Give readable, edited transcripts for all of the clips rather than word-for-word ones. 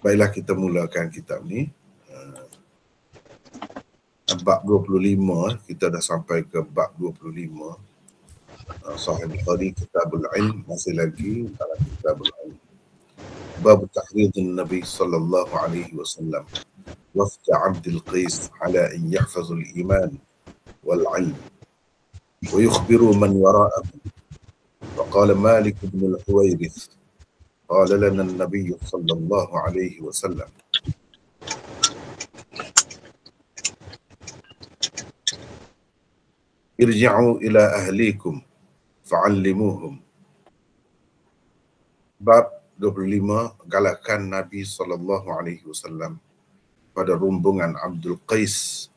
Baiklah, kita mulakan kitab ni. Bab 25, kita dah sampai ke bab 25. Sahih Bukhari, Kitabul Ilm, masih lagi dalam Kitabul Ilm. Bab tahridin Nabi sallallahu alaihi wasallam wafd Abdul Qais ala an yahfazul iman wal ilm wa yukhbiru man wara'ahum. فقال مالك بن الحويرث قال لنا النبي صلى الله عليه وسلم ارجعوا إلى أهليكم فعلموهم. Bab 25, galakan Nabi SAW pada rombongan Abdul Qais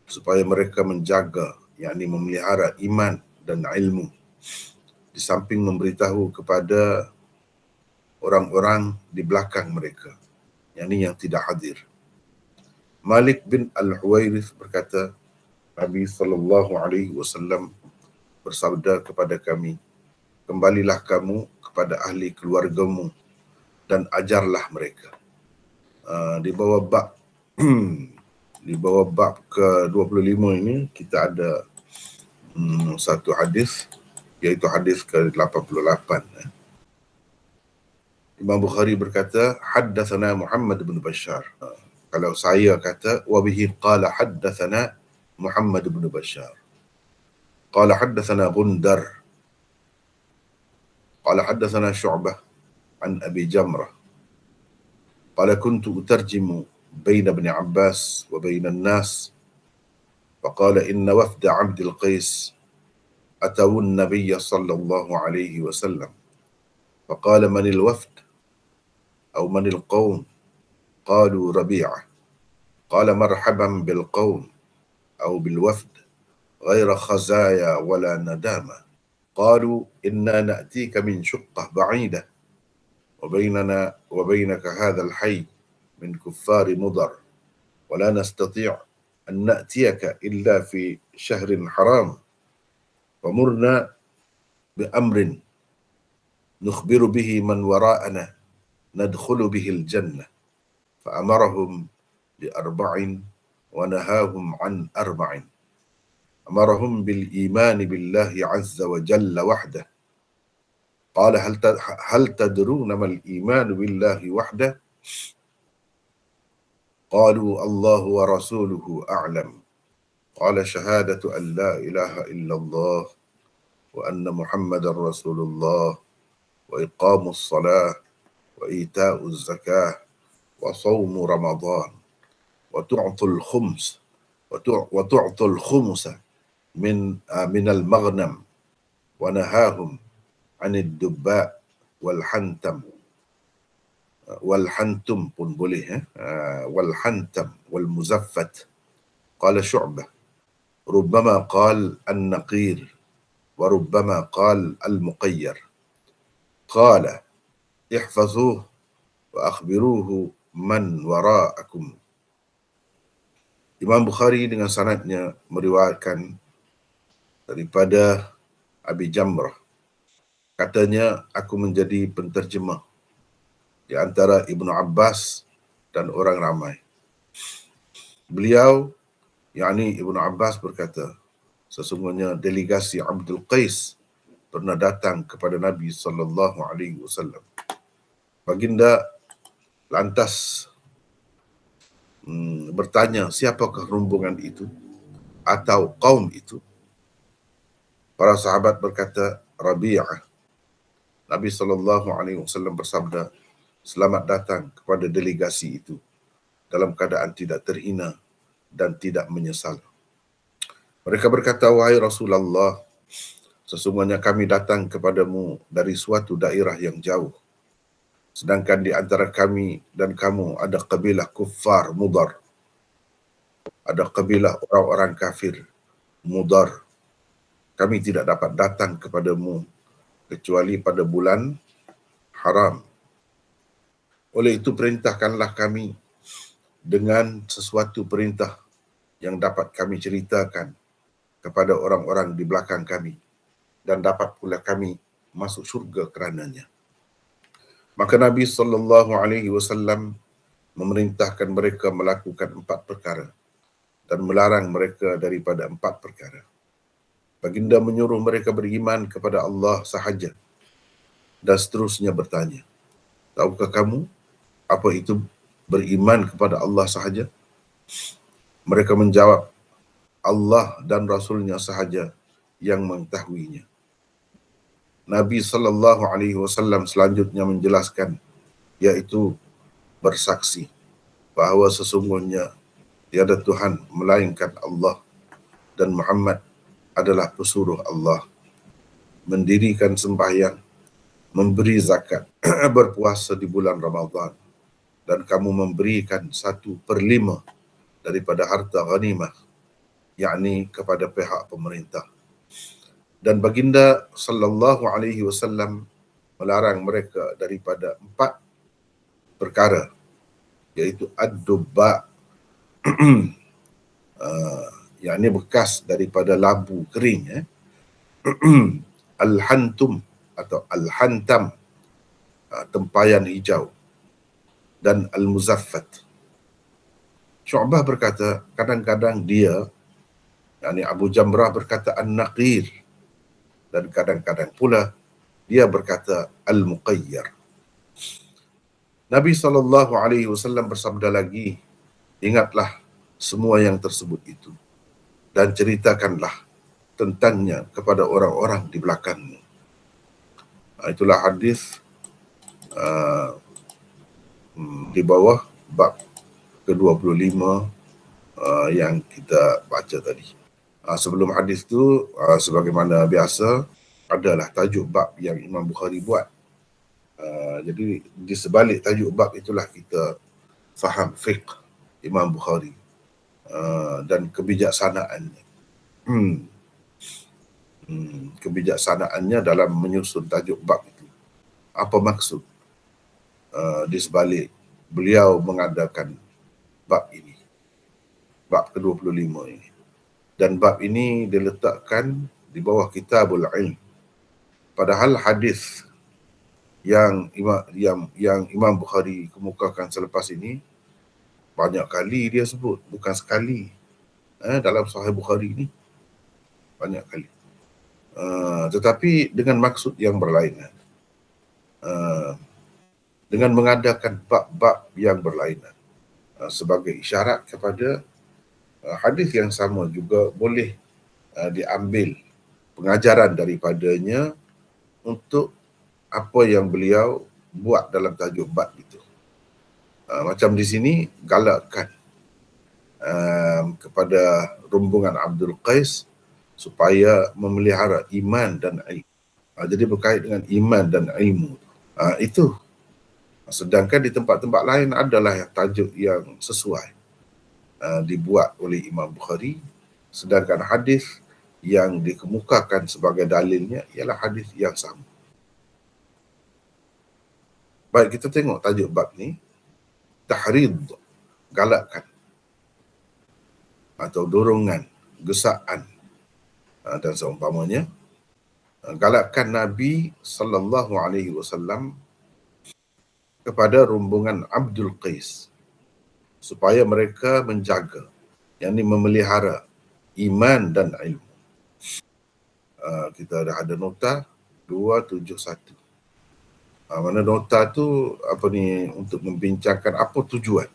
supaya mereka menjaga, yakni memelihara iman dan ilmu, di samping memberitahu kepada orang-orang di belakang mereka, yakni yang tidak hadir. Malik bin Al-Huwairith berkata, Nabi SAW bersabda kepada kami, kembalilah kamu kepada ahli keluargamu dan ajarlah mereka. Di bawah bab di bawah bab ke-25 ini kita ada satu hadis, iaitu hadis ke-88. Imam Bukhari berkata, haddatsana Muhammad bin Bashar. Kalau saya kata, wa bihi qala haddatsana Muhammad bin Bashar. Qala haddatsana Gundar. Qala haddatsana Syu'bah an Abi Jamrah. Qala kuntu utarjimu baina Ibn Abbas wa baina an-nas. Faqala inna wafda Abdul Qais atawu an-nabiy sallallahu alaihi wasallam. Faqala man al-wafd aw man al-qawm? Qalu Rabi'ah. Qala marhaban bil-qawm aw bil-wafd غير خزايا ولا ندامة. قالوا إنا نأتيك من شقة بعيدة وبيننا وبينك هذا الحي من كفار مضر ولا نستطيع أن نأتيك إلا في شهر حرام فمرنا بأمر نخبر به من وراءنا ندخل به الجنة. فأمرهم ب4 ونهاهم عن 4. أمرهم بالإيمان بالله عز وجل وحده. قال هل تدرون ما الإيمان بالله وحده؟ قالوا الله ورسوله أعلم. قال شهادة أن لا إله إلا الله وأن محمد رسول الله وإقام الصلاة وإيتاء الزكاة وصوم رمضان وتعطوا الخمس من المغنم ونهاهم عن الدباء والحنتم pun boleh والحنتم والمزفت. قال شعبة ربما قال النقير وربما قال المقير. قال احفظوه وأخبروه من وراءكم. Imam Bukhari dengan sanadnya meriwayatkan daripada Abi Jamrah. Katanya, aku menjadi penterjemah di antara Ibnu Abbas dan orang ramai. Beliau, yakni Ibnu Abbas, berkata, sesungguhnya delegasi Abdul Qais pernah datang kepada Nabi SAW. Baginda lantas bertanya, siapakah rombongan itu atau kaum itu? Para sahabat berkata, Rabi'ah. Nabi SAW bersabda, selamat datang kepada delegasi itu dalam keadaan tidak terhina dan tidak menyesal. Mereka berkata, wahai Rasulullah, sesungguhnya kami datang kepadamu dari suatu daerah yang jauh. Sedangkan di antara kami dan kamu ada kabilah kuffar Mudar. Ada kabilah orang-orang kafir Mudar. Kami tidak dapat datang kepadamu kecuali pada bulan haram. Oleh itu perintahkanlah kami dengan sesuatu perintah yang dapat kami ceritakan kepada orang-orang di belakang kami dan dapat pula kami masuk syurga kerananya. Maka Nabi SAW memerintahkan mereka melakukan 4 perkara dan melarang mereka daripada 4 perkara. Baginda menyuruh mereka beriman kepada Allah sahaja dan seterusnya bertanya, tahukah kamu apa itu beriman kepada Allah sahaja? Mereka menjawab, Allah dan Rasulnya sahaja yang mengetahuinya. Nabi SAW selanjutnya menjelaskan, yaitu bersaksi bahawa sesungguhnya tiada Tuhan melainkan Allah dan Muhammad adalah pesuruh Allah, mendirikan sembahyang, memberi zakat, berpuasa di bulan Ramadan, dan kamu memberikan 1/5 daripada harta ghanimah, yakni kepada pihak pemerintah. Dan baginda SAW melarang mereka daripada 4 perkara, iaitu ad-dubba, yakni bekas daripada labu kering, al-hantum atau al-hantam, tempayan hijau, dan al-muzaffat. Syu'bah berkata, kadang-kadang dia, yakni Abu Jamrah berkata an-naqir, dan kadang-kadang pula dia berkata al-muqayyar. Nabi SAW bersabda lagi, ingatlah semua yang tersebut itu dan ceritakanlah tentangnya kepada orang-orang di belakangmu. Itulah hadis di bawah bab ke-25 yang kita baca tadi. Sebelum hadis tu, sebagaimana biasa, adalah tajuk bab yang Imam Bukhari buat. Jadi di sebalik tajuk bab itulah kita faham fiqh Imam Bukhari dan kebijaksanaannya. Kebijaksanaannya dalam menyusun tajuk bab itu. Apa maksud di sebalik beliau mengadakan bab ini, bab ke-25 ini. Dan bab ini diletakkan di bawah Kitabul Ilm. Padahal hadis yang Imam Bukhari kemukakan selepas ini banyak kali dia sebut, bukan sekali. Dalam Sahih Bukhari ini banyak kali. Tetapi dengan maksud yang berlainan. Dengan mengadakan bab-bab yang berlainan. Sebagai isyarat kepada hadis yang sama juga boleh diambil pengajaran daripadanya untuk apa yang beliau buat dalam tajuk bab itu. Macam di sini galakkan kepada rombongan Abdul Qais supaya memelihara iman dan ilmu. Jadi berkait dengan iman dan ilmu. Itu. Sedangkan di tempat-tempat lain adalah tajuk yang sesuai dibuat oleh Imam Bukhari, sedangkan hadis yang dikemukakan sebagai dalilnya ialah hadis yang sama. Baik, kita tengok tajuk bab ni, tahrid, galakkan atau dorongan, gesaan dan seumpamanya. Galakkan Nabi SAW kepada rombongan Abdul Qais supaya mereka menjaga, yakni memelihara iman dan ilmu. Kita dah ada nota 271. Mana nota tu untuk membincangkan apa tujuan,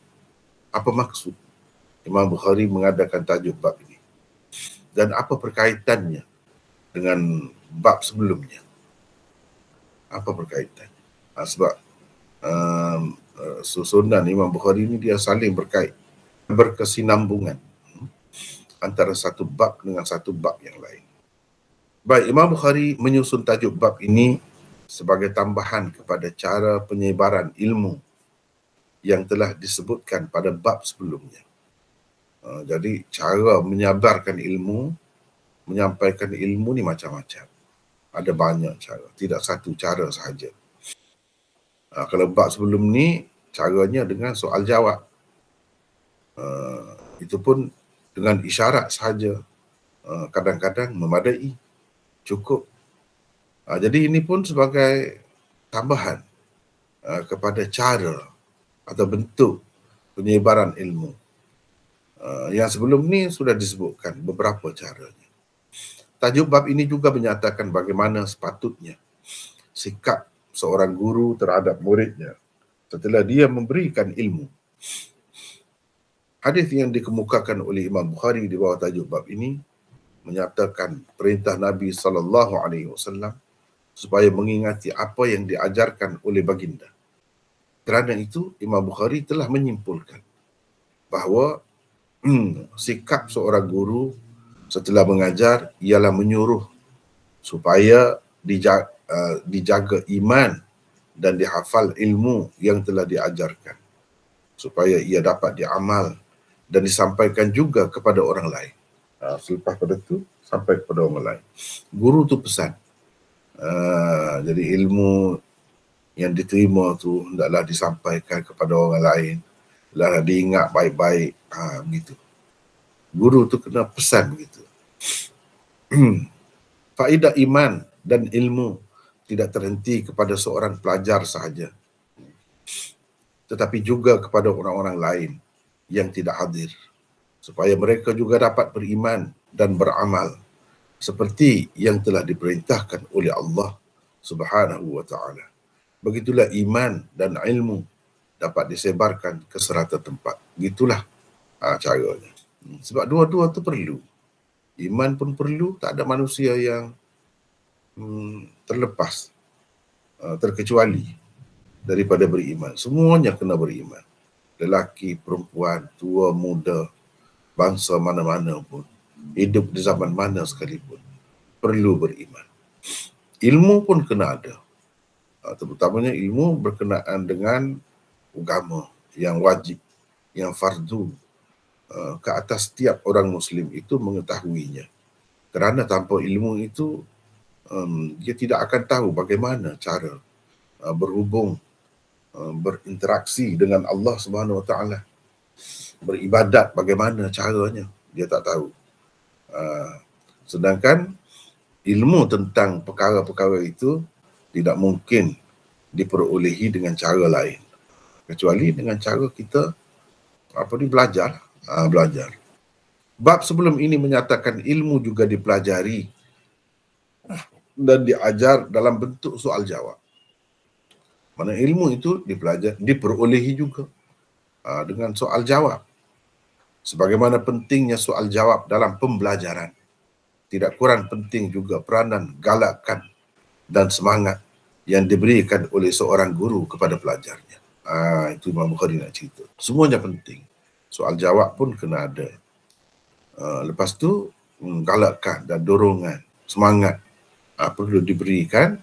apa maksud Imam Bukhari mengadakan tajuk bab ini dan apa perkaitannya dengan bab sebelumnya. Apa perkaitan? Sebab susunan Imam Bukhari ini dia saling berkait, berkesinambungan antara satu bab dengan satu bab yang lain. Baik, Imam Bukhari menyusun tajuk bab ini sebagai tambahan kepada cara penyebaran ilmu yang telah disebutkan pada bab sebelumnya. Jadi cara menyebarkan ilmu, menyampaikan ilmu ni macam-macam. Ada banyak cara, tidak satu cara sahaja. Kalau bab sebelum ni, caranya dengan soal jawab. Itu pun dengan isyarat sahaja. Kadang-kadang memadai, cukup. Jadi ini pun sebagai tambahan kepada cara atau bentuk penyebaran ilmu. Yang sebelum ni sudah disebutkan beberapa caranya. Tajuk bab ini juga menyatakan bagaimana sepatutnya sikap seorang guru terhadap muridnya setelah dia memberikan ilmu. Hadis yang dikemukakan oleh Imam Bukhari di bawah tajuk bab ini menyatakan perintah Nabi SAW supaya mengingati apa yang diajarkan oleh baginda. Kerana itu, Imam Bukhari telah menyimpulkan bahawa sikap seorang guru setelah mengajar ialah menyuruh supaya dijaga iman dan dihafal ilmu yang telah diajarkan, supaya ia dapat diamal dan disampaikan juga kepada orang lain. Selepas pada itu, sampai kepada orang lain. Guru tu pesan. Jadi ilmu yang diterima tu hendaklah disampaikan kepada orang lain, hendaklah diingat baik-baik, begitu. Guru tu kena pesan begitu. Faedah iman dan ilmu tidak terhenti kepada seorang pelajar sahaja, tetapi juga kepada orang-orang lain yang tidak hadir, supaya mereka juga dapat beriman dan beramal seperti yang telah diperintahkan oleh Allah Subhanahu wa ta'ala. Begitulah iman dan ilmu dapat disebarkan ke serata tempat. Gitulah caranya. Sebab dua-dua tu perlu. Iman pun perlu, tak ada manusia yang terlepas, terkecuali daripada beriman. Semuanya kena beriman. Lelaki, perempuan, tua, muda, bangsa mana-mana pun, hidup di zaman mana sekalipun, perlu beriman. Ilmu pun kena ada. Terutamanya ilmu berkenaan dengan agama yang wajib, yang fardu ke atas setiap orang Muslim itu mengetahuinya. Kerana tanpa ilmu itu, dia tidak akan tahu bagaimana cara berhubung, berinteraksi dengan Allah Subhanahu Wa Taala, beribadat bagaimana caranya, dia tak tahu. Sedangkan ilmu tentang perkara-perkara itu tidak mungkin diperolehi dengan cara lain, kecuali dengan cara kita belajar. Belajar. Bab sebelum ini menyatakan ilmu juga dipelajari dan diajar dalam bentuk soal jawab. Mana ilmu itu diperolehi juga dengan soal jawab. Sebagaimana pentingnya soal jawab dalam pembelajaran, tidak kurang penting juga peranan galakan dan semangat yang diberikan oleh seorang guru kepada pelajarnya. Itu Imam Bukhari nak cerita. Semuanya penting. Soal jawab pun kena ada. Lepas tu, galakan dan dorongan, semangat perlu diberikan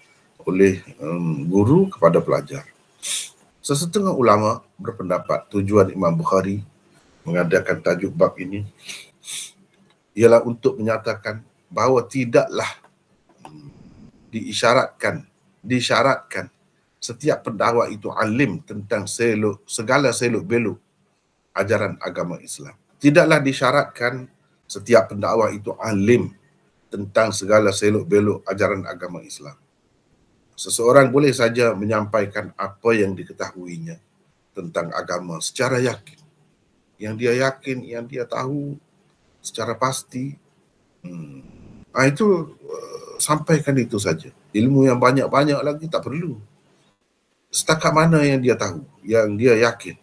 oleh guru kepada pelajar. Sesetengah ulama berpendapat tujuan Imam Bukhari mengadakan tajuk bab ini ialah untuk menyatakan bahawa tidaklah disyaratkan setiap pendakwa itu alim tentang segala seluk beluk ajaran agama Islam. Tidaklah disyaratkan setiap pendakwa itu alim tentang segala seluk beluk ajaran agama Islam. Seseorang boleh saja menyampaikan apa yang diketahuinya tentang agama secara yakin. Yang dia yakin, yang dia tahu secara pasti. Itu sampaikan itu saja. Ilmu yang banyak-banyak lagi tak perlu. Setakat mana yang dia tahu, yang dia yakin.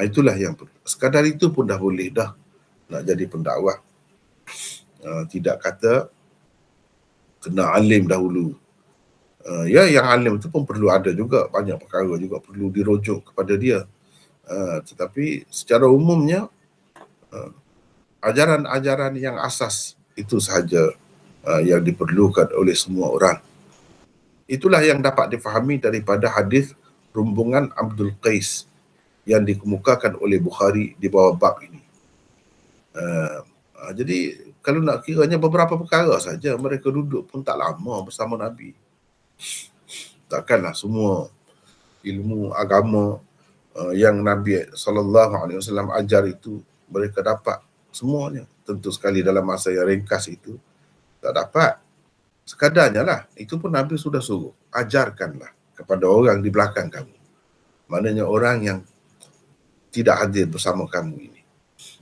Itulah yang perlu. Sekadar itu pun dah boleh dah nak jadi pendakwah. Tidak kata kena alim dahulu. Yang alim itu pun perlu ada juga. Banyak perkara juga perlu dirujuk kepada dia. Tetapi secara umumnya, ajaran-ajaran yang asas itu sahaja yang diperlukan oleh semua orang. Itulah yang dapat difahami daripada hadis rumbungan Abdul Qais yang dikemukakan oleh Bukhari di bawah bab ini. Jadi kalau nak kiranya beberapa perkara saja, mereka duduk pun tak lama bersama Nabi. Takkanlah semua ilmu agama yang Nabi SAW ajar itu mereka dapat semuanya. Tentu sekali dalam masa yang ringkas itu tak dapat. Sekadarnya lah, itu pun Nabi sudah suruh, ajarkanlah kepada orang di belakang kamu. Maknanya orang yang tidak hadir bersama kamu ini,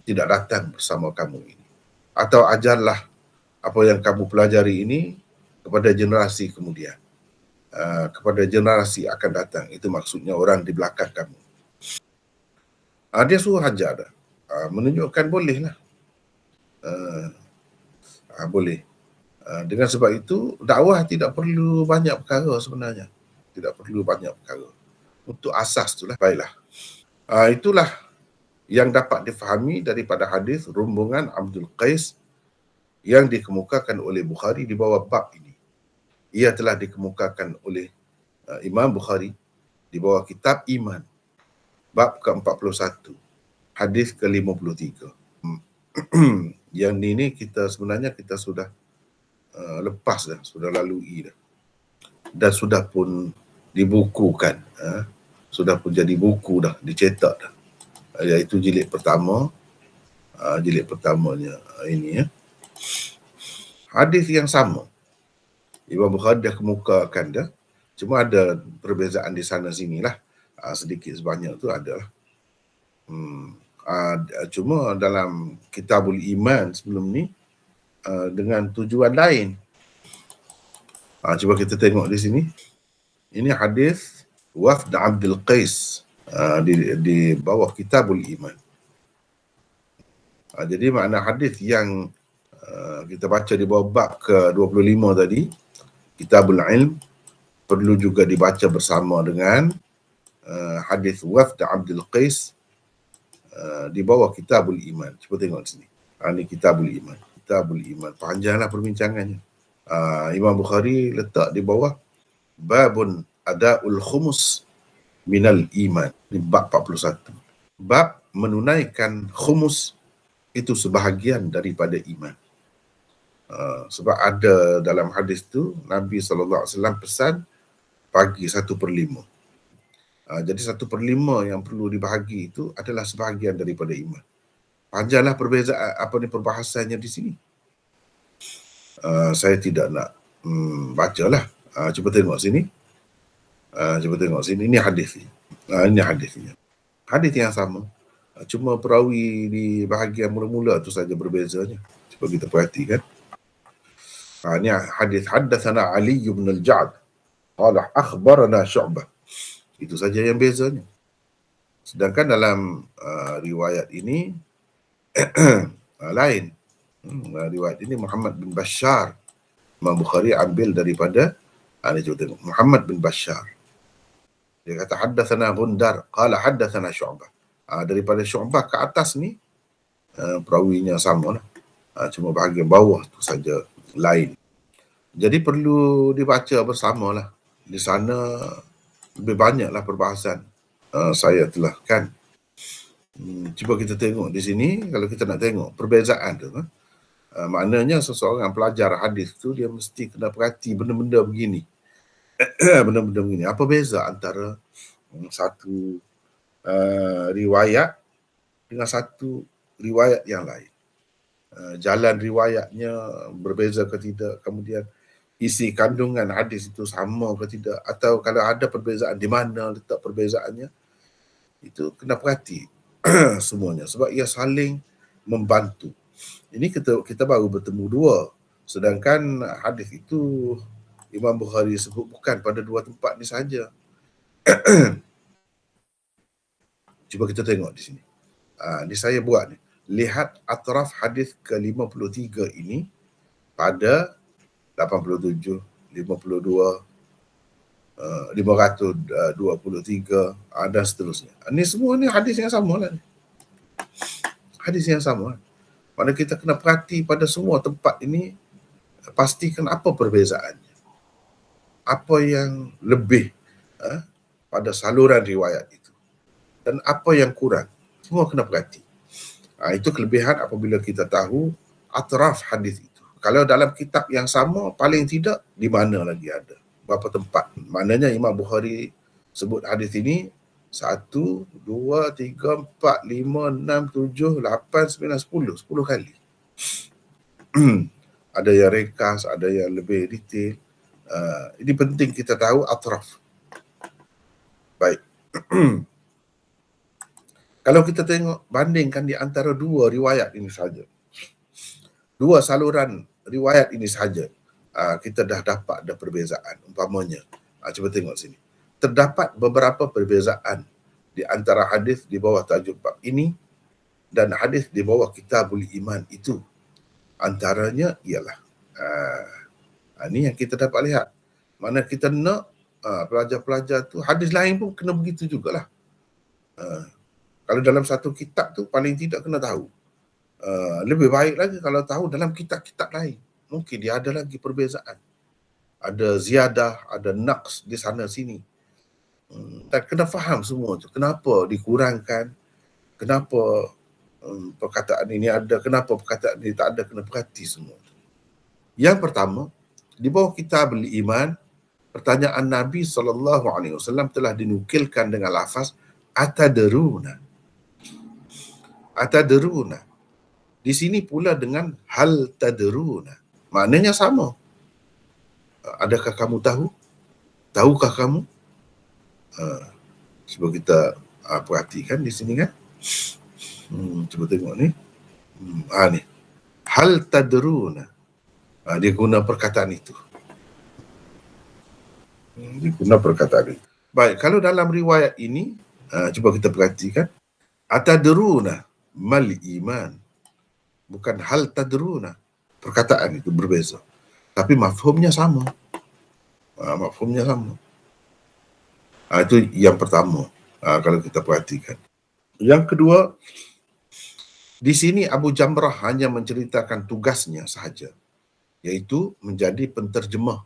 tidak datang bersama kamu ini. Atau ajarlah apa yang kamu pelajari ini kepada generasi kemudian, kepada generasi akan datang. Itu maksudnya orang di belakang kamu. Dia suruh ajar dah. Menunjukkan bolehlah. Boleh. Dengan sebab itu, dakwah tidak perlu banyak perkara sebenarnya. Tidak perlu banyak perkara. Untuk asas itulah, baiklah. Itulah yang dapat difahami daripada hadis rombongan Abdul Qais yang dikemukakan oleh Bukhari di bawah bab ini. Ia telah dikemukakan oleh Imam Bukhari di bawah kitab Iman, bab ke-41, hadis ke-53. Yang ini kita sebenarnya kita sudah lepas dah, sudah lalui dah. Dan sudah pun dibukukan, sudah pun jadi buku dah, dicetak dah. Iaitu jilid pertama, jilid pertamanya ini ya. Hadis yang sama. Imam Bukhari dah kemukakan dah. Cuma ada perbezaan di sana sinilah. Sedikit sebanyak tu ada lah. Cuma dalam Kitabul Iman sebelum ni dengan tujuan lain. Cuba kita tengok di sini. Ini hadis Wafd Abdul Qais di bawah Kitabul Iman. Jadi makna hadis yang kita baca di bawah bab ke-25 tadi, Kitabul Ilm, perlu juga dibaca bersama dengan hadis Wafd Abdul Qais di bawah Kitabul Iman. Cuba tengok di sini. Ini Kitabul Iman. Kitabul Iman. Panjanglah perbincangannya. Imam Bukhari letak di bawah Babun Ada'ul Khumus Minal Iman. Di bab 41. Bab menunaikan khumus itu sebahagian daripada iman. Sebab ada dalam hadis tu Nabi SAW pesan bagi 1/5. Jadi 1/5 yang perlu dibahagi itu adalah sebahagian daripada iman. Panjanglah perbezaan perbahasannya di sini. Saya tidak nak bacalah. Cuba tengok sini. Cuba tengok sini. Ini hadisnya. Ini hadisnya. Hadis yang sama. Cuma perawi di bahagian mula-mula tu saja berbezanya. Cuba kita perhatikan. Ini hadis haddatsana Ali bin al-Ja'd qala akhbarana Syu'bah. Itu saja yang bezanya. Sedangkan dalam riwayat ini lain. Riwayat ini Muhammad bin Bashar. Imam Bukhari ambil daripada Muhammad bin Bashar. Dia kata haddatsana Gundar qala haddatsana Syu'bah. Daripada Syu'bah ke atas ni perawinya sama lah. Cuma bahagian bawah tu saja lain. Jadi perlu dibaca bersamalah. Di sana lebih banyaklah perbahasan. Saya telah kan. Cuba kita tengok di sini. Kalau kita nak tengok perbezaan tu, maknanya seseorang pelajar hadis tu dia mesti kena perhati benda-benda begini. Benda-benda begini. Apa beza antara satu riwayat dengan satu riwayat yang lain? Jalan riwayatnya berbeza ke tidak? Kemudian isi kandungan hadis itu sama ke tidak? Atau kalau ada perbezaan, di mana letak perbezaannya? Itu kena perhati semuanya. Sebab ia saling membantu. Ini kita baru bertemu dua. Sedangkan hadis itu Imam Bukhari sebut bukan pada dua tempat ni saja. Cuba kita tengok di sini. Ini saya buat ni. Lihat atraf hadis ke-53 ini pada 87, 52, 523 dan seterusnya. Ini semua ni hadis yang sama lah. Hadis yang sama. Mana kita kena perhati pada semua tempat ini, pastikan apa perbezaannya. Apa yang lebih pada saluran riwayat itu. Dan apa yang kurang. Semua kena perhati. Itu kelebihan apabila kita tahu atraf hadis itu. Kalau dalam kitab yang sama, paling tidak di mana lagi ada. Berapa tempat. Maknanya Imam Bukhari sebut hadis ini 1, 2, 3, 4, 5, 6, 7, 8, 9, 10. 10 kali. Ada yang rekas, ada yang lebih detail. Ini penting kita tahu atraf. Baik. Kalau kita tengok, bandingkan di antara dua riwayat ini saja, dua saluran riwayat ini saja, kita dah dapat ada perbezaan. Umpamanya, cuba tengok sini. Terdapat beberapa perbezaan di antara hadis di bawah tajuk bab ini dan hadis di bawah Kitabul Iman itu. Antaranya ialah, ini yang kita dapat lihat. Mana kita nak pelajar-pelajar tu, hadis lain pun kena begitu jugalah. Kalau dalam satu kitab tu paling tidak kena tahu. Lebih baik lagi kalau tahu dalam kitab-kitab lain. Mungkin dia ada lagi perbezaan. Ada ziyadah, ada naqs di sana sini. Dan kena faham semua tu. Kenapa dikurangkan? Kenapa perkataan ini ada? Kenapa perkataan ini tak ada? Kena perhati semua tu. Yang pertama, di bawah Kitabul Iman, pertanyaan Nabi SAW telah dinukilkan dengan lafaz atadruna. Atadruna. Di sini pula dengan hal tadruna. Maknanya sama. Adakah kamu tahu? Tahukah kamu? Cuba kita perhatikan di sini kan. Cuba tengok ni. Ni. Hal tadruna. Dia guna perkataan itu. Dia guna perkataan itu. Baik, kalau dalam riwayat ini, cuba kita perhatikan. Atadruna mal iman. Bukan hal tadruna. Perkataan itu berbeza. Tapi mafhumnya sama. Mafhumnya sama. Itu yang pertama, kalau kita perhatikan. Yang kedua, di sini Abu Jamrah hanya menceritakan tugasnya sahaja, iaitu menjadi penterjemah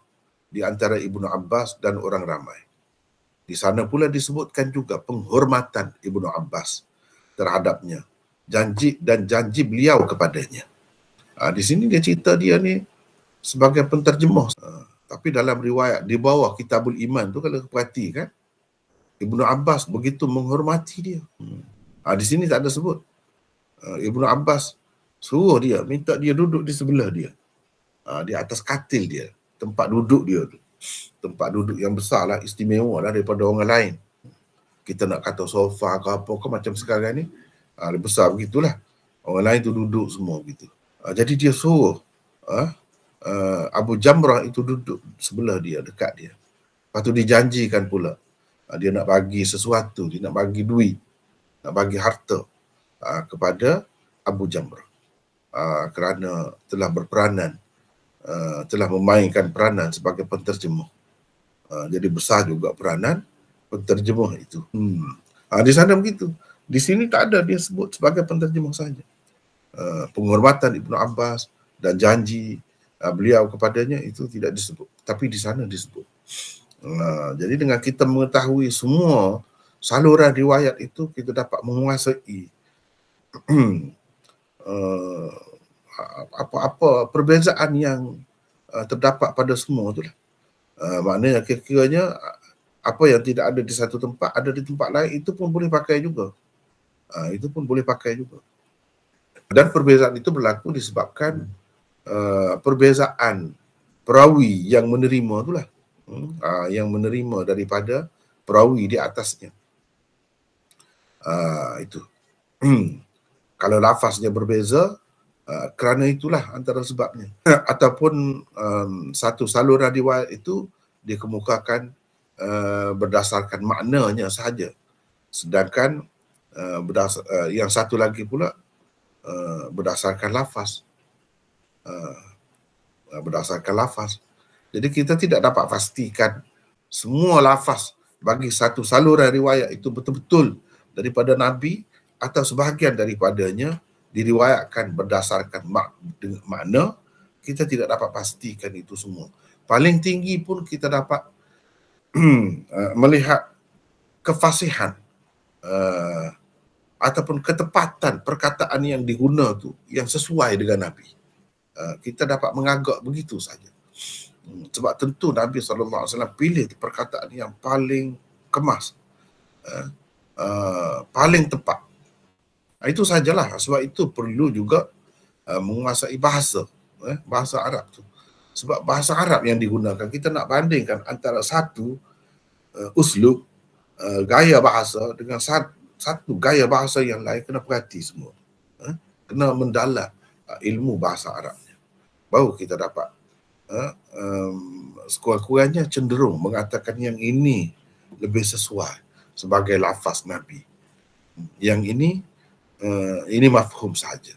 di antara Ibnu Abbas dan orang ramai. Di sana pula disebutkan juga penghormatan Ibnu Abbas terhadapnya, janji beliau kepadanya. Di sini dia cerita dia ni sebagai penterjemah. Tapi dalam riwayat di bawah Kitabul Iman tu, kalau perhatikan, Ibnu Abbas begitu menghormati dia. Di sini tak ada sebut. Ibnu Abbas suruh dia, minta dia duduk di sebelah dia. Di atas katil dia, tempat duduk dia tu. Tempat duduk yang besar lah, istimewa lah daripada orang lain. Kita nak kata sofa ke apa ke macam sekarang ni, besar begitulah. Orang lain tu duduk semua begitu. Jadi dia suruh Abu Jamrah itu duduk sebelah dia, dekat dia. Lepas tu dijanjikan pula, dia nak bagi sesuatu, dia nak bagi duit, nak bagi harta kepada Abu Jamrah, kerana telah berperanan, telah memainkan peranan sebagai penterjemah. Jadi besar juga peranan penterjemah itu. Di sana begitu. Di sini tak ada, dia sebut sebagai penterjemah saja. Penghormatan Ibnu Abbas dan janji beliau kepadanya itu tidak disebut, tapi di sana disebut. Jadi dengan kita mengetahui semua saluran riwayat itu, kita dapat menguasai apa-apa perbezaan yang terdapat pada semua itulah. Maknanya kira-kiranya apa yang tidak ada di satu tempat, ada di tempat lain, itu pun boleh pakai juga. Itu pun boleh pakai juga. Dan perbezaan itu berlaku disebabkan perbezaan perawi yang menerima itulah. Yang menerima daripada perawi di atasnya. Itu. Kalau lafaznya berbeza, kerana itulah antara sebabnya. Ataupun satu saluran riwayat itu dikemukakan berdasarkan maknanya sahaja. Sedangkan yang satu lagi pula berdasarkan lafaz. Berdasarkan lafaz. Jadi kita tidak dapat pastikan semua lafaz bagi satu saluran riwayat itu betul-betul daripada Nabi atau sebahagian daripadanya diriwayatkan berdasarkan makna. Kita tidak dapat pastikan itu semua. Paling tinggi pun kita dapat melihat kefasihan ataupun ketepatan perkataan yang diguna tu yang sesuai dengan Nabi. Kita dapat mengagak begitu saja. Sebab tentu Nabi SAW pilih perkataan yang paling kemas, paling tepat. Itu sajalah. Sebab itu perlu juga menguasai bahasa Arab tu. Sebab bahasa Arab yang digunakan, kita nak bandingkan antara satu uslub gaya bahasa dengan satu gaya bahasa yang lain, kena perhati semua. Kena mendalam ilmu bahasa Arabnya. Baru kita dapat sekurang-kurangnya cenderung mengatakan yang ini lebih sesuai sebagai lafaz Nabi. Yang ini mafhum saja.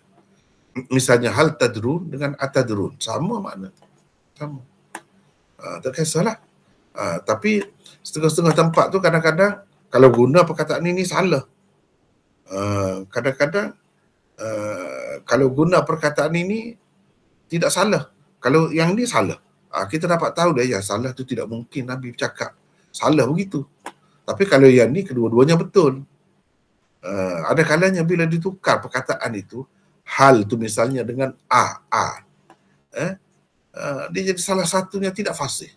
Misalnya hal tadrun dengan atadrun, sama makna. Sama. Tak kisahlah. Tapi setengah-setengah tempat tu kadang-kadang kalau guna perkataan ini salah. Kadang-kadang kalau guna perkataan ini tidak salah. Kalau yang ni salah. Kita dapat tahu dah yang salah tu tidak mungkin Nabi bercakap. Salah begitu. Tapi kalau yang ni kedua-duanya betul. Ada kalanya bila ditukar perkataan itu, hal tu misalnya dengan dia jadi salah satunya tidak fasih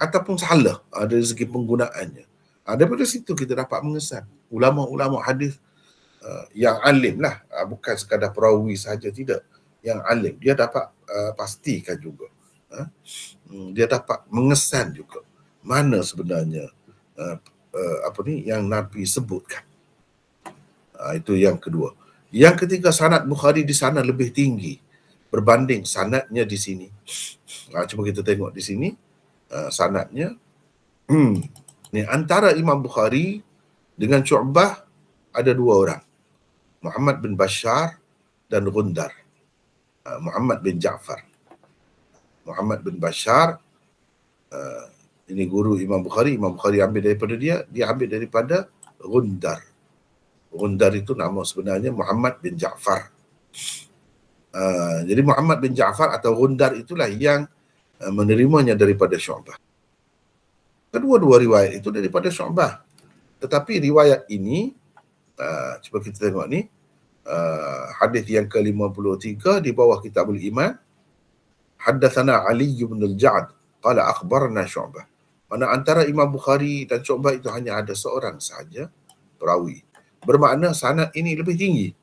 ataupun salah dari segi penggunaannya. Daripada situ kita dapat mengesan ulama-ulama hadis yang alim lah, bukan sekadar perawi saja, tidak, yang alim, dia dapat pastikan juga, dia dapat mengesan juga mana sebenarnya yang Nabi sebutkan. Itu yang kedua. Yang ketiga, sanad Bukhari di sana lebih tinggi berbanding sanadnya di sini. Cuba kita tengok di sini sanadnya. Ni antara Imam Bukhari dengan Syu'bah ada dua orang, Muhammad bin Bashar dan Gundar. Muhammad bin Ja'far. Muhammad bin Bashar ini guru Imam Bukhari. Imam Bukhari ambil daripada dia ambil daripada Gundar. Gundar itu nama sebenarnya Muhammad bin Ja'far. Jadi Muhammad bin Ja'far atau Gundar itulah yang menerimanya daripada Syu'bah. Kedua-dua riwayat itu daripada Syu'bah. Tetapi riwayat ini, cuba kita tengok ni, hadis yang ke-53 di bawah Kitabul Iman. Haddatsana Ali bin al-Ja'd qala akhbarna Syu'bah. Mana antara Imam Bukhari dan Syu'bah itu hanya ada seorang sahaja perawi. Bermakna sanad ini lebih tinggi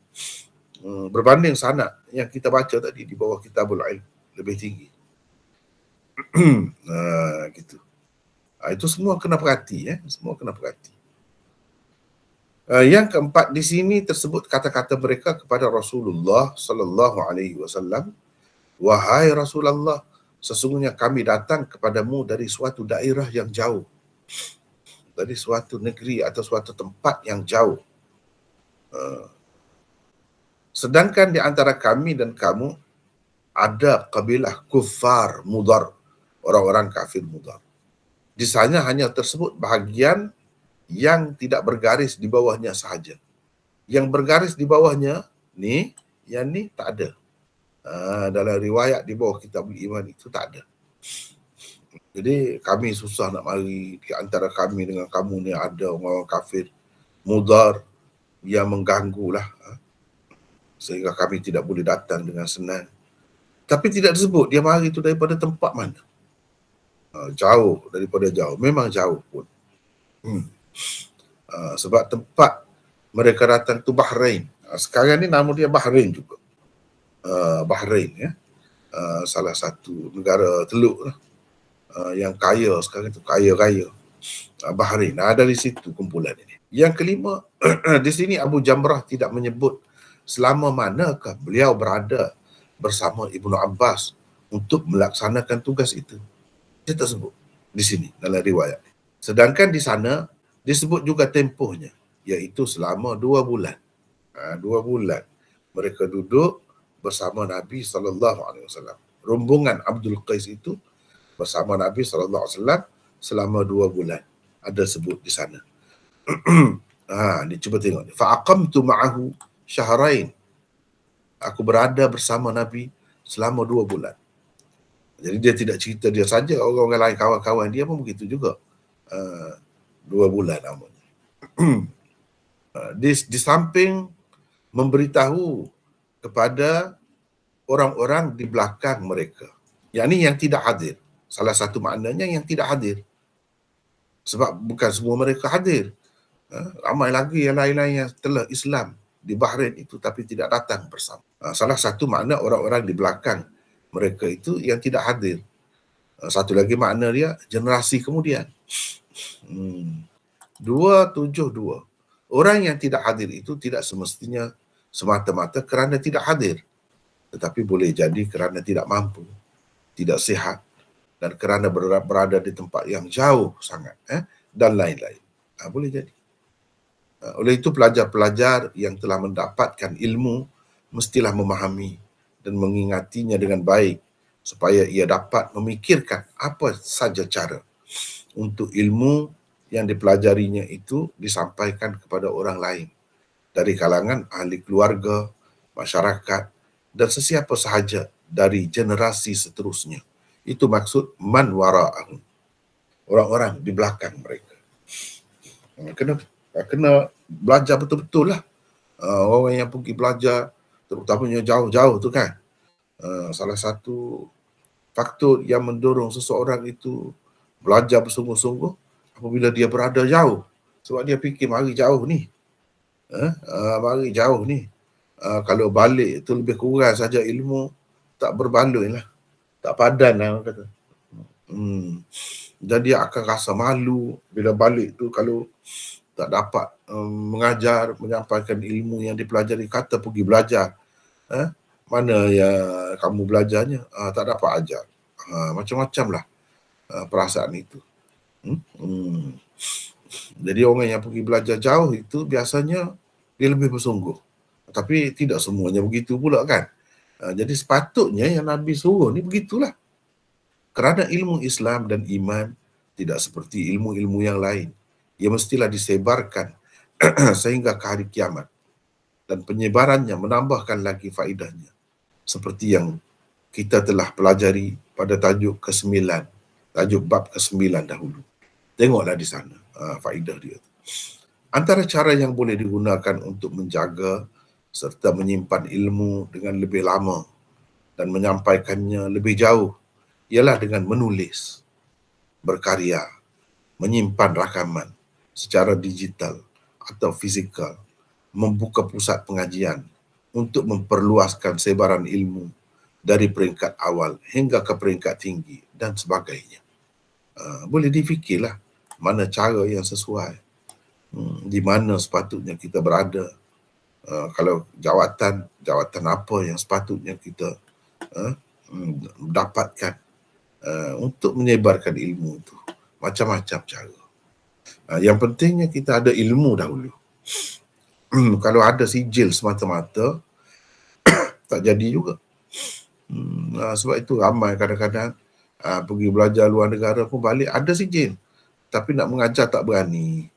berbanding sanad yang kita baca tadi di bawah Kitabul Ilm, lebih tinggi. Gitu. Itu semua kena perhati, semua kena perhati. Yang keempat, di sini tersebut kata-kata mereka kepada Rasulullah sallallahu alaihi wasallam, wahai Rasulullah, sesungguhnya kami datang kepadamu dari suatu daerah yang jauh, dari suatu negeri atau suatu tempat yang jauh. Sedangkan di antara kami dan kamu ada kabilah kufar Mudar, orang-orang kafir Mudar. Di sana hanya tersebut bahagian yang tidak bergaris di bawahnya sahaja. Yang bergaris di bawahnya ni, yang ni tak ada. Dalam riwayat di bawah Kitabul Iman itu tak ada. Jadi kami susah nak mari, di antara kami dengan kamu ni ada orang kafir Mudar yang mengganggulah, sehingga kami tidak boleh datang dengan senang. Tapi tidak disebut dia mari itu daripada tempat mana. Jauh, daripada jauh, memang jauh pun. Sebab tempat mereka datang tu Bahrain. Sekarang ni nama dia Bahrain juga. Bahrain, salah satu negara teluk yang kaya sekarang tu, kaya-kaya. Bahrain. Dari situ kumpulan ini. Yang kelima, di sini Abu Jamrah tidak menyebut selama manakah beliau berada bersama Ibnu Abbas untuk melaksanakan tugas itu. Dia tak sebut di sini dalam riwayat. Sedangkan di sana disebut juga tempohnya, iaitu selama 2 bulan. 2 bulan mereka duduk bersama Nabi SAW. Rombongan Abdul Qais itu bersama Nabi SAW selama 2 bulan. Ada sebut di sana. Ni cuba tengok ni. Fa'aqamtu ma'ahu syahrain. Aku berada bersama Nabi selama 2 bulan. Jadi dia tidak cerita dia saja, orang-orang lain, kawan-kawan dia pun begitu juga. 2 bulan namanya. Di samping memberitahu kepada orang-orang di belakang mereka. Yang ni yang tidak hadir. Salah satu maknanya yang tidak hadir. Sebab bukan semua mereka hadir. Ramai lagi yang lain-lain yang telah Islam di Bahrain itu tapi tidak datang bersama. Salah satu makna orang-orang di belakang mereka itu yang tidak hadir. Satu lagi makna dia generasi kemudian. 272. Orang yang tidak hadir itu tidak semestinya semata-mata kerana tidak hadir, tetapi boleh jadi kerana tidak mampu, tidak sihat, dan kerana berada di tempat yang jauh sangat, dan lain-lain. Boleh jadi. Oleh itu pelajar-pelajar yang telah mendapatkan ilmu mestilah memahami dan mengingatinya dengan baik supaya ia dapat memikirkan apa saja cara untuk ilmu yang dipelajarinya itu disampaikan kepada orang lain dari kalangan ahli keluarga, masyarakat dan sesiapa sahaja dari generasi seterusnya. Itu maksud man wara'ahum, orang-orang di belakang mereka. Kena belajar betul-betul lah. Orang yang pergi belajar, terutamanya jauh-jauh tu kan, salah satu faktor yang mendorong seseorang itu belajar bersungguh-sungguh apabila dia berada jauh. Sebab dia fikir mari jauh ni, mari jauh ni. Kalau balik itu lebih kurang saja ilmu, tak berbaloi lah, tak padan lah orang kata. Dan dia akan rasa malu bila balik tu kalau tak dapat mengajar, menyampaikan ilmu yang dipelajari. Kata pergi belajar, mana yang kamu belajarnya? Tak dapat ajar. Macam-macam lah perasaan itu. Jadi orang yang pergi belajar jauh itu biasanya dia lebih bersungguh. Tapi tidak semuanya begitu pula kan. Jadi sepatutnya yang Nabi suruh ni begitulah. Kerana ilmu Islam dan iman tidak seperti ilmu-ilmu yang lain. Ia mestilah disebarkan sehingga ke hari kiamat. Dan penyebarannya menambahkan lagi faedahnya. Seperti yang kita telah pelajari pada tajuk ke-9, tajuk bab ke-9 dahulu. Tengoklah di sana faedah dia. Antara cara yang boleh digunakan untuk menjaga serta menyimpan ilmu dengan lebih lama dan menyampaikannya lebih jauh ialah dengan menulis, berkarya, menyimpan rakaman secara digital atau fizikal, membuka pusat pengajian untuk memperluaskan sebaran ilmu dari peringkat awal hingga ke peringkat tinggi dan sebagainya. Boleh difikirlah mana cara yang sesuai, di mana sepatutnya kita berada, kalau jawatan apa yang sepatutnya kita dapatkan untuk menyebarkan ilmu itu. Macam-macam cara. Yang pentingnya kita ada ilmu dahulu. Kalau ada sijil semata-mata, tak jadi juga. Sebab itu ramai kadang-kadang pergi belajar luar negara pun balik ada sijil, tapi nak mengajar tak berani,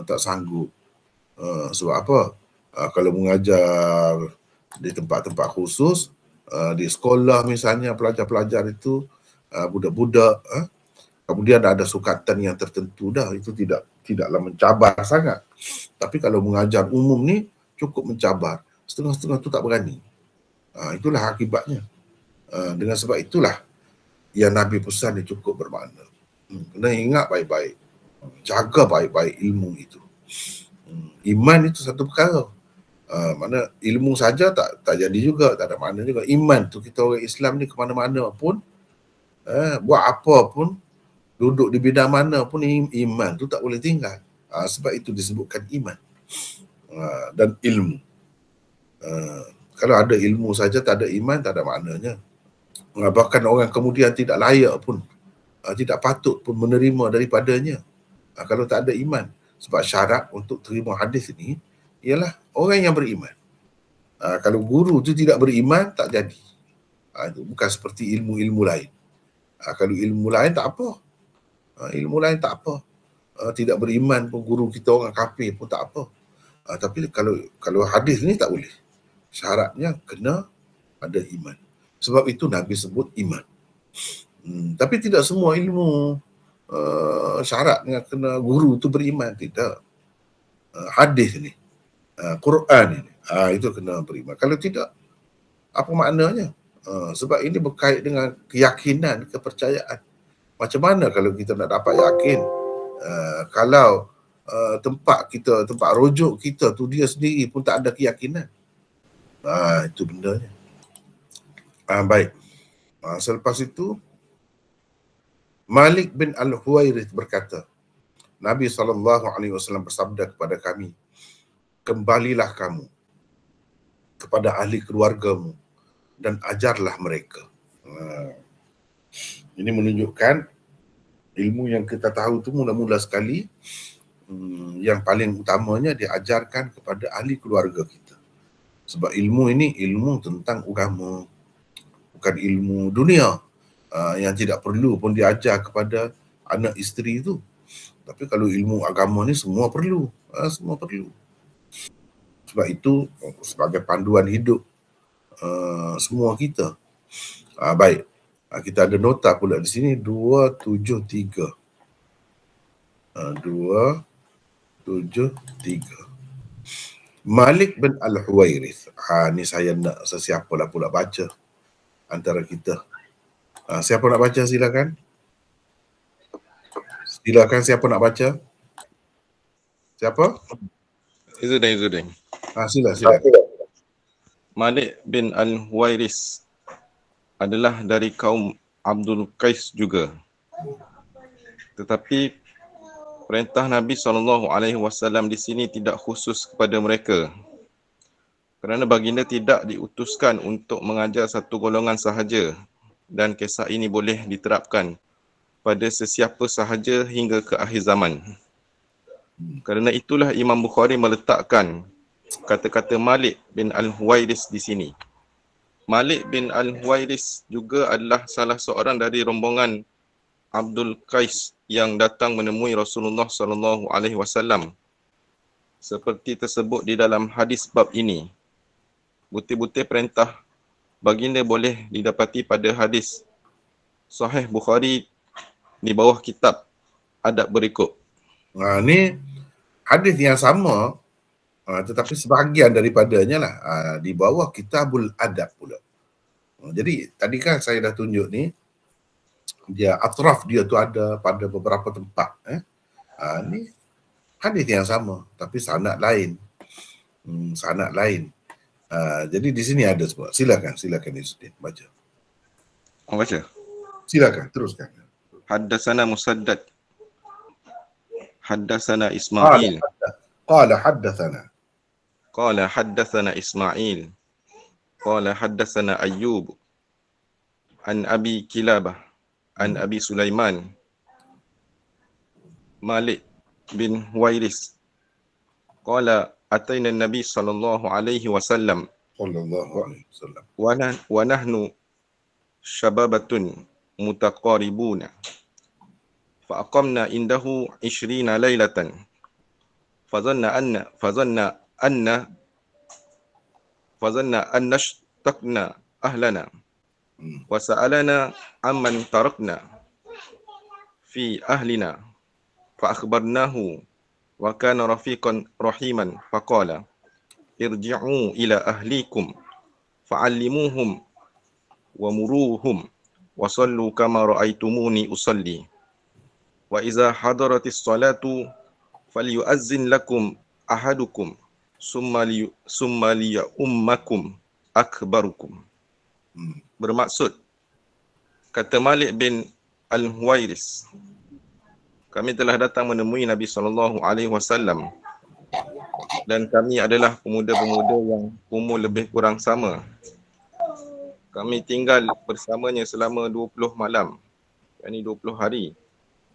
tak sanggup. Sebab apa? Kalau mengajar di tempat-tempat khusus, di sekolah misalnya, pelajar-pelajar itu budak-budak, kemudian ada sukatan yang tertentu dah, itu tidaklah mencabar sangat. Tapi kalau mengajar umum ni cukup mencabar, setengah-setengah tu tak berani. Itulah akibatnya. Dengan sebab itulah yang Nabi pesan ni cukup bermakna. Kena ingat baik-baik, jaga baik-baik ilmu itu. Iman itu satu perkara. Mana ilmu saja tak jadi juga, tak ada makna juga. Iman tu, kita orang Islam ni ke mana-mana pun, buat apa pun, duduk di bidang mana pun, iman tu tak boleh tinggal. Sebab itu disebutkan iman dan ilmu. Kalau ada ilmu saja tak ada iman, tak ada maknanya. Bahkan orang kemudian tidak layak pun, tidak patut pun menerima daripadanya kalau tak ada iman. Sebab syarat untuk terima hadis ini ialah orang yang beriman. Kalau guru tu tidak beriman, tak jadi. Itu bukan seperti ilmu-ilmu lain. Kalau ilmu lain tak apa. Ilmu lain tak apa. Tidak beriman pun, guru kita orang kafir pun tak apa. Tapi kalau hadis ni tak boleh. Syaratnya kena ada iman. Sebab itu Nabi sebut iman. Tapi tidak semua ilmu syaratnya kena guru tu beriman. Tidak. Hadis ni, Quran ini, itu kena beriman. Kalau tidak, apa maknanya? Sebab ini berkait dengan keyakinan, kepercayaan. Macam mana kalau kita nak dapat yakin kalau tempat rujuk kita tu dia sendiri pun tak ada keyakinan? Itu bendanya. Baik. Selepas itu Malik bin Al-Huwairith berkata, Nabi SAW bersabda kepada kami, kembalilah kamu kepada ahli keluargamu dan ajarlah mereka. Ini menunjukkan ilmu yang kita tahu itu mula-mula sekali, yang paling utamanya diajarkan kepada ahli keluarga kita. Sebab ilmu ini ilmu tentang agama, bukan ilmu dunia yang tidak perlu pun diajar kepada anak isteri itu. Tapi kalau ilmu agama ni semua perlu, semua perlu. Sebab itu sebagai panduan hidup semua kita. Baik, kita ada nota pula di sini 273. 273. Malik bin Al-Huwairith. Ni saya nak sesiapa lah pula baca antara kita. Siapa nak baca silakan. Silakan, siapa nak baca? Siapa? Izzuddin. Silakan. Malik bin Al-Huwairith adalah dari kaum Abdul Qais juga. Tetapi perintah Nabi SAW di sini tidak khusus kepada mereka. Kerana baginda tidak diutuskan untuk mengajar satu golongan sahaja, dan kisah ini boleh diterapkan pada sesiapa sahaja hingga ke akhir zaman. Kerana itulah Imam Bukhari meletakkan kata-kata Malik bin Al-Huwairith di sini. Malik bin Al-Huwairith juga adalah salah seorang dari rombongan Abdul Qais yang datang menemui Rasulullah SAW. Seperti tersebut di dalam hadis bab ini. Butir-butir perintah baginda boleh didapati pada hadis Sahih Bukhari di bawah kitab adab berikut. Ni hadis yang sama, tetapi sebahagian daripadanya lah di bawah kitabul adab pula. Jadi tadi kan saya dah tunjuk ni, dia atraf dia tu ada pada beberapa tempat. Ni hadis yang sama tapi sanad lain. Sanad lain. Jadi di sini ada semua. Silakan Izzuddin baca. Baca. Silakan teruskan. Haddatsana Musaddad. Haddatsana Ismail. Qala haddatsana. Qala haddatsana Ismail. Qala haddatsana Ayyub. An Abi Kilabah. An Abi Sulaiman. Malik bin Huwairith. Qala atayna Nabi sallallahu alaihi wasallam. Wa nahnu syababatun mutaqaribuna. فأقمنا عنده 20 ليلة فظن أن اشتقنا أهلنا وسألنا عمن تركنا في أهلنا فأخبرناه وكان رفيقا رحيما فقال ارجعوا إلى أهليكم فعلموهم ومروهم وصلوا كما رأيتموني أصلي وإذا حضرت الصلاة فليؤذن لكم أحدكم ثم ليؤمكم أكبركم. Bermaksud, kata Malik bin Al-Huwairith, kami telah datang menemui Nabi SAW dan kami adalah pemuda-pemuda yang umur lebih kurang sama. Kami tinggal bersamanya selama 20 malam, yakni 20 hari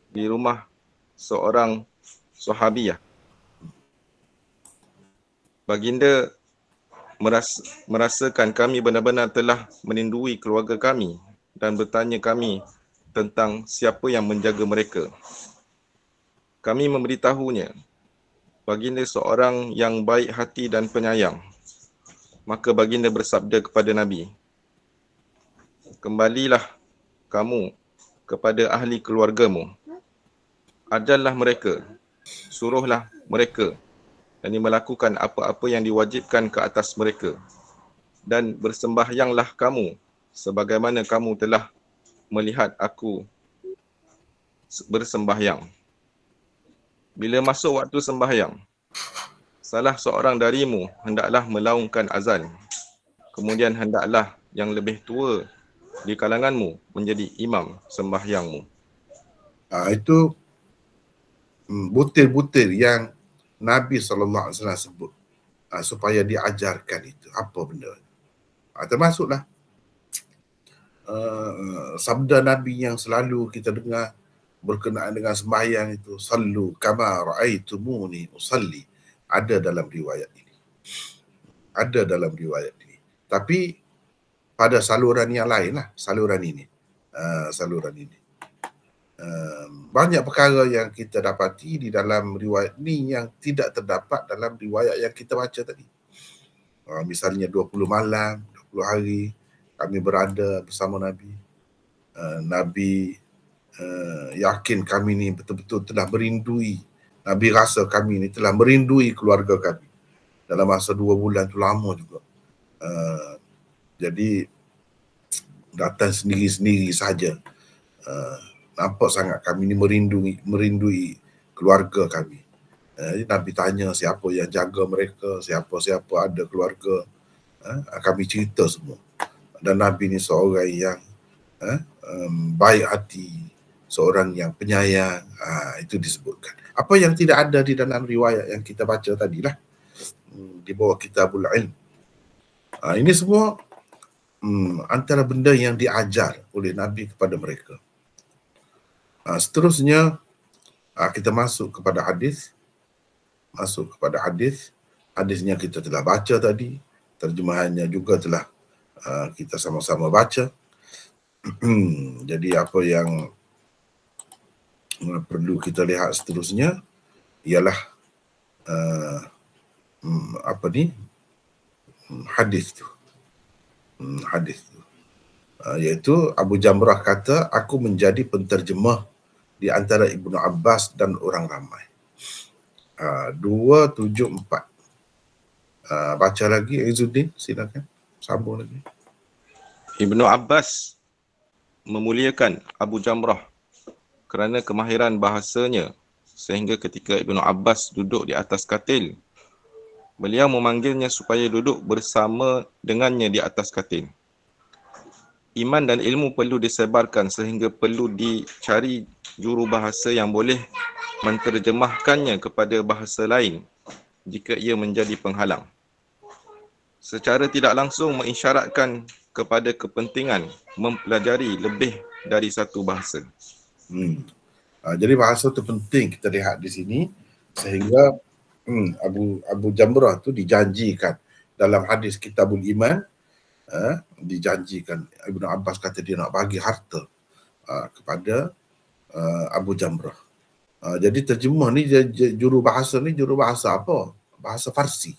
di rumah seorang sahabiyah. Baginda merasakan kami benar-benar telah menindui keluarga kami dan bertanya kami tentang siapa yang menjaga mereka. Kami memberitahunya, baginda seorang yang baik hati dan penyayang. Maka baginda bersabda kepada Nabi, kembalilah kamu kepada ahli keluargamu. Ajarlah mereka, suruhlah mereka dan melakukan apa-apa yang diwajibkan ke atas mereka. Dan bersembahyanglah kamu sebagaimana kamu telah melihat aku bersembahyang. Bila masuk waktu sembahyang, salah seorang darimu hendaklah melaungkan azan. Kemudian hendaklah yang lebih tua di kalanganmu menjadi imam sembahyangmu. Itu butir-butir yang Nabi SAW sebut supaya diajarkan itu. Apa benda? Termasuklah sabda Nabi yang selalu kita dengar berkenaan dengan sembahyang itu, sallu kama ra'aitumuni usalli, ada dalam riwayat ini. Ada dalam riwayat ini. Tapi pada saluran yang lain lah, saluran ini. Banyak perkara yang kita dapati di dalam riwayat ini yang tidak terdapat dalam riwayat yang kita baca tadi. Misalnya 20 malam, 20 hari kami berada bersama Nabi. Nabi yakin kami ni betul-betul telah merindui. Nabi rasa kami ni telah merindui keluarga kami. Dalam masa 2 bulan tu lama juga. Jadi datang sendiri-sendiri saja. Nampak sangat kami ni merindui keluarga kami. Nabi tanya siapa yang jaga mereka, siapa-siapa ada keluarga. Kami cerita semua. Dan Nabi ni seorang yang baik hati, seorang yang penyayang. Itu disebutkan. Apa yang tidak ada di dalam riwayat yang kita baca tadilah, di bawah Kitabul Ilm. Ini semua antara benda yang diajar oleh Nabi kepada mereka. Seterusnya kita masuk kepada hadis. Hadisnya kita telah baca tadi, terjemahannya juga telah kita sama-sama baca. Jadi apa yang perlu kita lihat seterusnya ialah hadis tu. Iaitu Abu Jamrah kata, aku menjadi penterjemah di antara Ibnu Abbas dan orang ramai. 274. Baca lagi Izzuddin, silakan. Sambung lagi. Ibnu Abbas memuliakan Abu Jamrah kerana kemahiran bahasanya, sehingga ketika Ibnu Abbas duduk di atas katil, beliau memanggilnya supaya duduk bersama dengannya di atas katil. Iman dan ilmu perlu disebarkan sehingga perlu dicari juru bahasa yang boleh menterjemahkannya kepada bahasa lain jika ia menjadi penghalang. Secara tidak langsung mengisyaratkan kepada kepentingan mempelajari lebih dari satu bahasa. Jadi bahasa itu penting kita lihat di sini, sehingga Abu Jamrah tu dijanjikan dalam hadis Kitabul Iman, dijanjikan Ibnu Abbas kata dia nak bagi harta kepada Abu Jamrah. Jadi terjemah ni juru bahasa apa? Bahasa Farsi.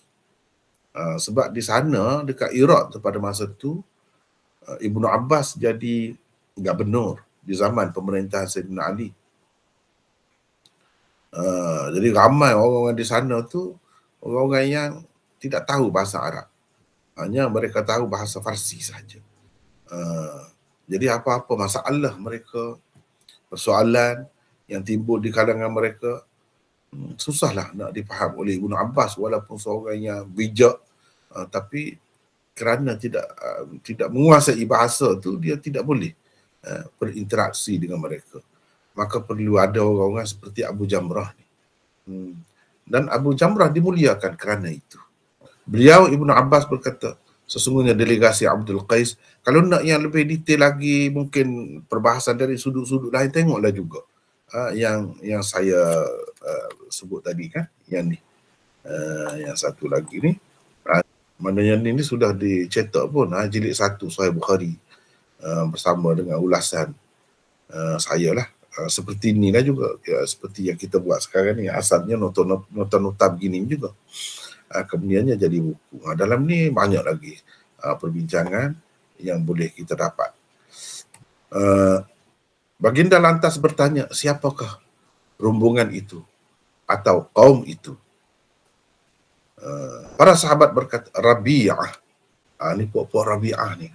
Sebab di sana dekat Iraq tu pada masa tu Ibnu Abbas jadi gubernur di zaman pemerintahan Sayyidina Ali. Jadi ramai orang-orang di sana tu orang-orang yang tidak tahu bahasa Arab. Hanya mereka tahu bahasa Farsi saja. Jadi apa-apa masalah mereka, persoalan yang timbul di kalangan mereka, susahlah nak dipaham oleh Ibnu Abbas walaupun seorang yang bijak, tapi kerana tidak menguasai bahasa tu, dia tidak boleh berinteraksi dengan mereka. Maka perlu ada orang-orang seperti Abu Jamrah ni. Dan Abu Jamrah dimuliakan kerana itu. Beliau Ibnu Abbas berkata, sesungguhnya delegasi Abdul Qais, kalau nak yang lebih detail lagi, mungkin perbahasan dari sudut-sudut lain, tengoklah juga yang saya sebut tadi kan, yang ni, yang satu lagi ni. Maknanya ini sudah dicetak pun, jilid 1 Sahih Bukhari, bersama dengan ulasan saya lah. Seperti inilah juga, seperti yang kita buat sekarang ni, asalnya nota-nota begini juga. Kemudiannya jadi buku. Dalam ni banyak lagi perbincangan yang boleh kita dapat. Baginda lantas bertanya, siapakah rombongan itu atau kaum itu? Para sahabat berkata, Rabi'ah. Ni puak-puak Rabi'ah ni.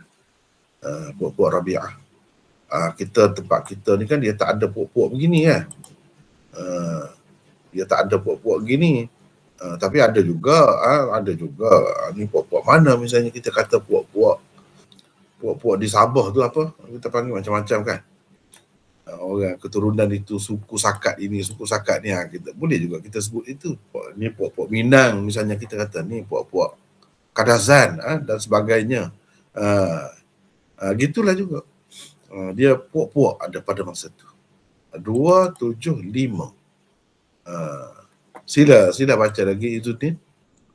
Puak-puak Rabi'ah. Tempat kita ni kan dia tak ada puak-puak begini kan. Dia tak ada puak-puak begini. Tapi ada juga ni puak-puak mana, misalnya kita kata puak-puak di Sabah tu apa, kita panggil macam-macam kan. orang keturunan itu suku Sakat ini, suku Sakat ni, kita boleh juga kita sebut itu. Ni puak-puak Minang misalnya, kita kata ni puak-puak Kadazan dan sebagainya. Gitulah juga. Dia puak-puak ada pada masa itu. 275. Sila baca lagi itu ni.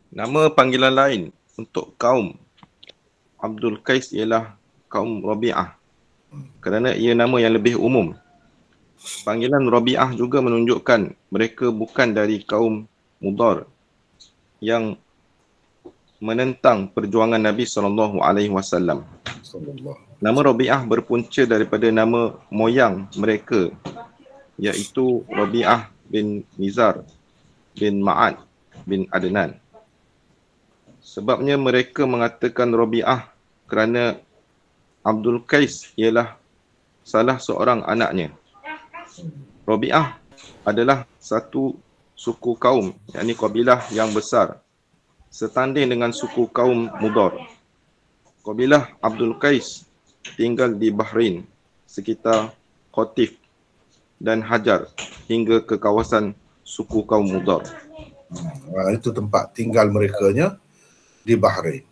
Nama panggilan lain untuk kaum Abdul Qais ialah kaum Rabi'ah, kerana ia nama yang lebih umum. Panggilan Rabi'ah juga menunjukkan mereka bukan dari kaum Mudar yang menentang perjuangan Nabi SAW. Nama Rabi'ah berpunca daripada nama moyang mereka, iaitu Rabi'ah bin Nizar bin Ma'ad bin Adnan. Sebabnya mereka mengatakan Rabi'ah kerana Abdul Qais ialah salah seorang anaknya. Rabi'ah adalah satu suku kaum, yakni kabilah yang besar, setanding dengan suku kaum Mudar. Kabilah Abdul Qais tinggal di Bahrain, sekitar Qatif dan Hajar hingga ke kawasan suku kaum Mudar. Itu tempat tinggal merekanya di Bahrain.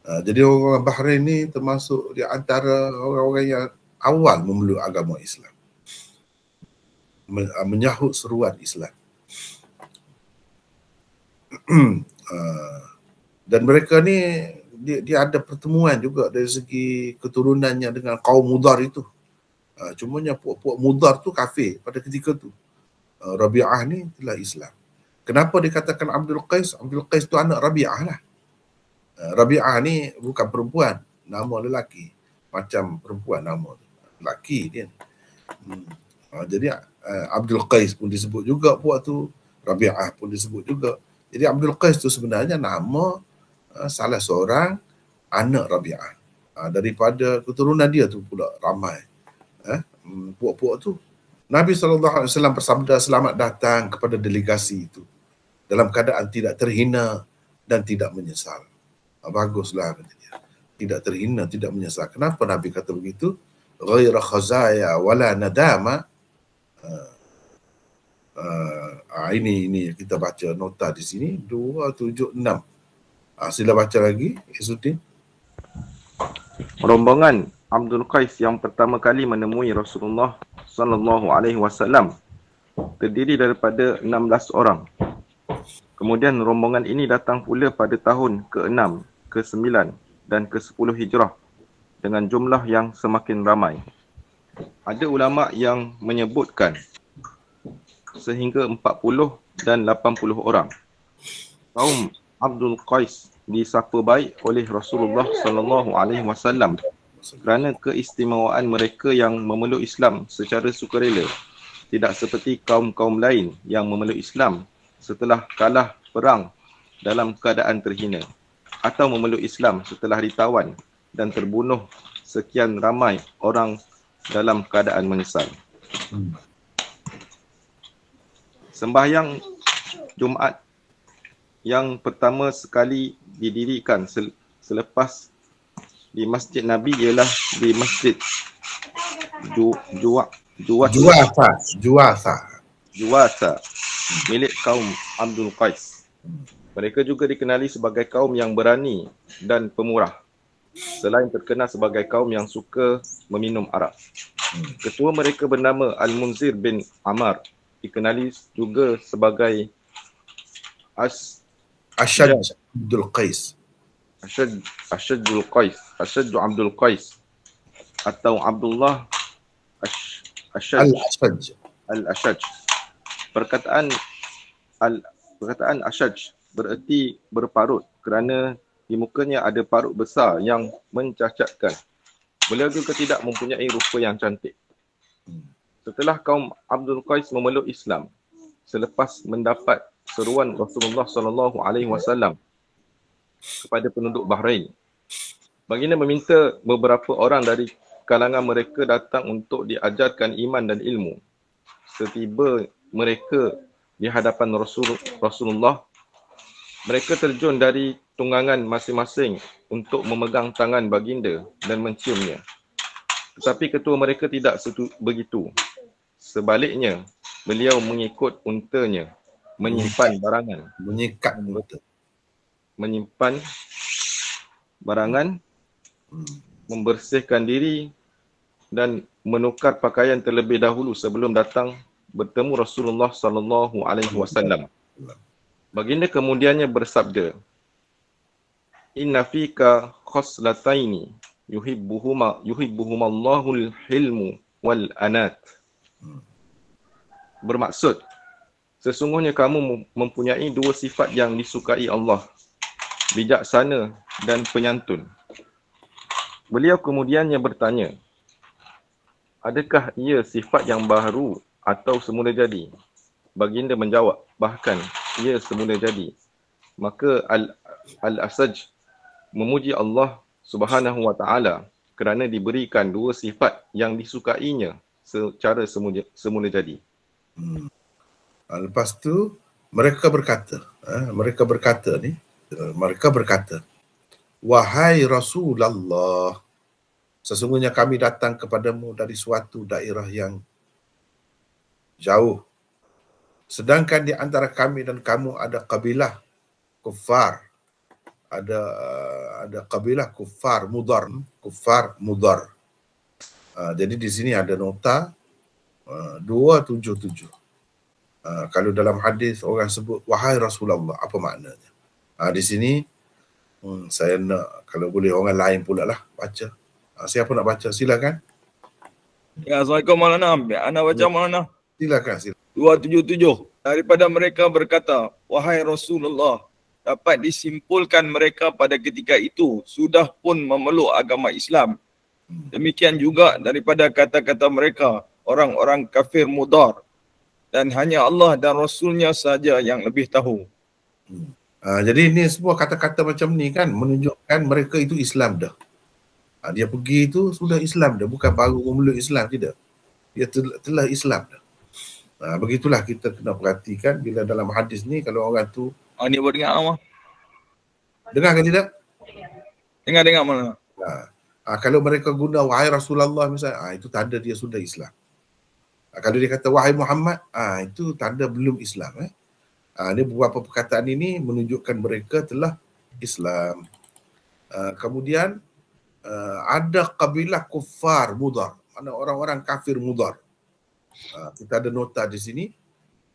Jadi orang Bahrain ni termasuk di antara orang-orang yang awal memeluk agama Islam, menyahut seruan Islam. Dan mereka ni dia ada pertemuan juga dari segi keturunannya dengan kaum Mudar itu. Cumanya puak-puak Mudar tu kafir pada ketika tu. Rabi'ah ni telah Islam. Kenapa dikatakan Abdul Qais? Abdul Qais tu anak Rabi'ah lah. Rabi'ah ni bukan perempuan, nama lelaki. Macam perempuan nama lelaki dia. Jadi Abdul Qais pun disebut juga puak tu, Rabi'ah pun disebut juga. Jadi Abdul Qais tu sebenarnya nama salah seorang anak Rabi'ah. Daripada keturunan dia tu pula ramai puak-puak tu. Nabi SAW bersabda, selamat datang kepada delegasi itu dalam keadaan tidak terhina dan tidak menyesal. Baguslah kata dia. Tidak terhina, tidak menyesal. Kenapa Nabi kata begitu? Ghaira khazaya wala nadama. Ini kita baca nota di sini 276. Sila baca lagi, Izzuddin. Rombongan Abdul Qais yang pertama kali menemui Rasulullah SAW terdiri daripada 16 orang. Kemudian rombongan ini datang pula pada tahun ke-6, ke-9 dan ke-10 Hijrah dengan jumlah yang semakin ramai. Ada ulama yang menyebutkan sehingga 40 dan 80 orang. Kaum Abdul Qais disapa baik oleh Rasulullah SAW kerana keistimewaan mereka yang memeluk Islam secara sukarela, tidak seperti kaum-kaum lain yang memeluk Islam setelah kalah perang dalam keadaan terhina, atau memeluk Islam setelah ditawan dan terbunuh sekian ramai orang dalam keadaan menyesal. Sembahyang Jumaat yang pertama sekali didirikan selepas di Masjid Nabi ialah di Masjid Juwasa milik kaum Abdul Qais. Mereka juga dikenali sebagai kaum yang berani dan pemurah, selain terkenal sebagai kaum yang suka meminum arak. Ketua mereka bernama Al-Munzir bin Ammar, dikenali juga sebagai Ashad Abdul Qais. Ashad Abdul Qais atau Abdullah Al-Ashaj. Perkataan Ashaj bererti berparut kerana di mukanya ada parut besar yang mencacatkan. Beliau juga tidak mempunyai rupa yang cantik. Setelah kaum Abdul Qais memeluk Islam selepas mendapat seruan Rasulullah SAW kepada penduduk Bahrain, baginda meminta beberapa orang dari kalangan mereka datang untuk diajarkan iman dan ilmu. Setiba mereka di hadapan Rasulullah, mereka terjun dari tunggangan masing-masing untuk memegang tangan baginda dan menciumnya. Tetapi ketua mereka tidak begitu. sebaliknya beliau mengikut untanya, menyimpan barangan, menyikat unta. menyimpan barangan, membersihkan diri dan menukar pakaian terlebih dahulu sebelum datang bertemu Rasulullah sallallahu alaihi wasallam. Baginda kemudiannya bersabda, "Inna fika khoslataini yuhibbuhumallahul hilmu wal anat." Bermaksud, sesungguhnya kamu mempunyai dua sifat yang disukai Allah, bijaksana dan penyantun. Beliau kemudiannya bertanya, adakah ia sifat yang baru atau semula jadi? Baginda menjawab, bahkan ia semula jadi. Maka Al-Asaj memuji Allah Subhanahu wa taala kerana diberikan dua sifat yang disukainya secara semula jadi. Lepas tu mereka berkata, wahai Rasulullah, sesungguhnya kami datang kepadamu dari suatu daerah yang jauh. Sedangkan di antara kami dan kamu ada kabilah kufar. Ada kabilah kufar Mudar. Jadi di sini ada nota 277. Kalau dalam hadis orang sebut wahai Rasulullah, apa maknanya? Di sini saya nak, kalau boleh orang lain pula lah baca. Siapa nak baca? Silakan. Ya, Assalamualaikum Maulana. Ana baca Maulana. Silakan. 277. Daripada mereka berkata, wahai Rasulullah, dapat disimpulkan mereka pada ketika itu sudah pun memeluk agama Islam. Demikian juga daripada kata-kata mereka, orang-orang kafir Mudar. Dan hanya Allah dan Rasulnya saja yang lebih tahu. Jadi ini semua kata-kata macam ni kan menunjukkan mereka itu Islam dah. Dia pergi itu sudah Islam dah, bukan baru memeluk Islam, tidak. Dia telah Islam dah. Begitulah kita kena perhatikan bila dalam hadis ni kalau orang tu Ni buat dengar apa? dengar ke tidak? Dengar mana? Kalau mereka guna wahai Rasulullah misalnya, itu tanda dia sudah Islam. Kalau dia kata wahai Muhammad, itu tanda belum Islam. Ini beberapa perkataan ini menunjukkan mereka telah Islam. Kemudian ada kabilah kufar Mudar, mana orang-orang kafir Mudar. Kita ada nota di sini.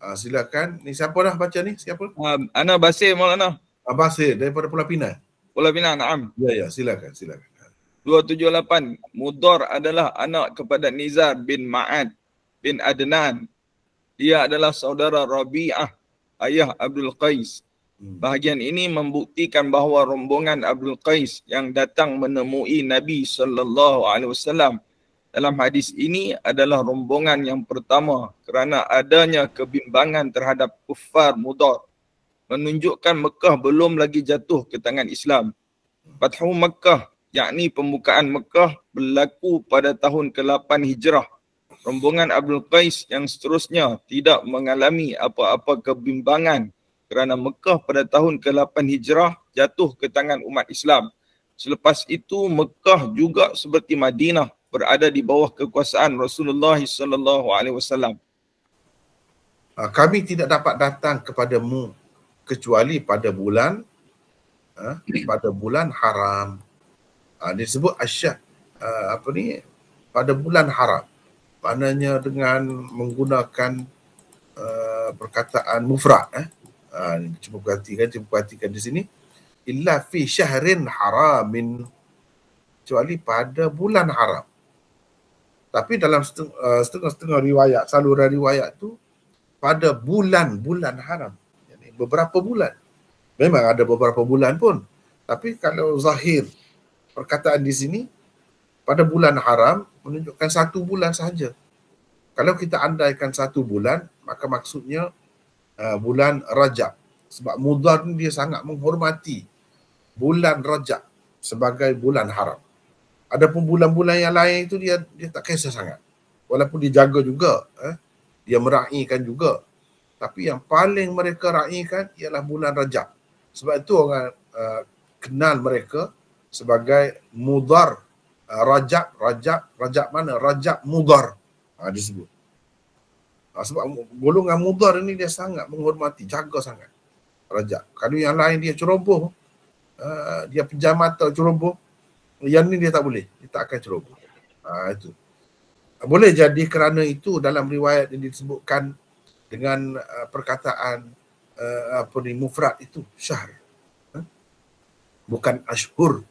Silakan. Ni siapa dah baca ni? Siapa? Ana Basir Maulana. Basir daripada Pulau Pinang. Pulau Pinang, na'am. Ya, silakan. 278. Mudar adalah anak kepada Nizar bin Ma'ad bin Adnan. Dia adalah saudara Rabi'ah, ayah Abdul Qais. Bahagian ini membuktikan bahawa rombongan Abdul Qais yang datang menemui Nabi SAW dalam hadis ini adalah rombongan yang pertama kerana adanya kebimbangan terhadap kuffar Mudar, menunjukkan Mekah belum lagi jatuh ke tangan Islam. Fathu Mekah, yakni pembukaan Mekah, berlaku pada tahun ke-8 Hijrah. Rombongan Abdul Qais yang seterusnya tidak mengalami apa-apa kebimbangan kerana Mekah pada tahun ke-8 Hijrah jatuh ke tangan umat Islam. Selepas itu Mekah juga seperti Madinah berada di bawah kekuasaan Rasulullah SAW. Kami tidak dapat datang kepadamu kecuali pada bulan haram. Disebut asyad pada bulan haram. Maknanya dengan menggunakan perkataan mufrad. Cuba perhatikan di sini. Illa fi syahrin haramin, kecuali pada bulan haram. Tapi dalam setengah riwayat, saluran riwayat tu pada bulan haram. Yani beberapa bulan. Memang ada beberapa bulan pun. Tapi kalau zahir perkataan di sini pada bulan haram menunjukkan satu bulan sahaja. Kalau kita andaikan satu bulan, maka maksudnya bulan Rajab. Sebab Mudar ni dia sangat menghormati bulan Rajab sebagai bulan haram. Adapun bulan-bulan yang lain itu dia tak kisah sangat. Walaupun dia jaga juga, dia meraihkan juga. Tapi yang paling mereka raihkan ialah bulan Rajab. Sebab itu orang kenal mereka sebagai Mudar. Rajab mana? Rajab Mudar disebut. Sebab golongan Mudar ini dia sangat menghormati, jaga sangat raja. Kalau yang lain dia ceroboh, dia pejam mata ceroboh, yang ni dia tak boleh, dia tak akan ceroboh. Itu. Boleh jadi kerana itu dalam riwayat yang disebutkan dengan perkataan mufrad itu syahr, bukan ashhur.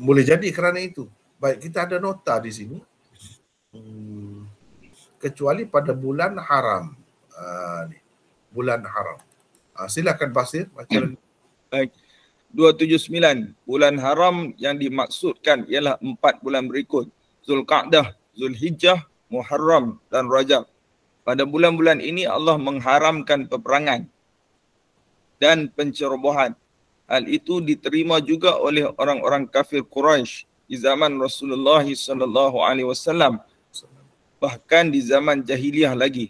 Boleh jadi kerana itu. Baik, kita ada nota di sini. Kecuali pada bulan haram. Bulan haram. Silakan Basir baca lagi. Baik. 279. Bulan haram yang dimaksudkan ialah 4 bulan berikut. Zulqa'dah, Zulhijjah, Muharram dan Rajab. Pada bulan-bulan ini Allah mengharamkan peperangan dan pencerobohan. Hal itu diterima juga oleh orang-orang kafir Quraisy di zaman Rasulullah SAW. Bahkan di zaman jahiliyah lagi.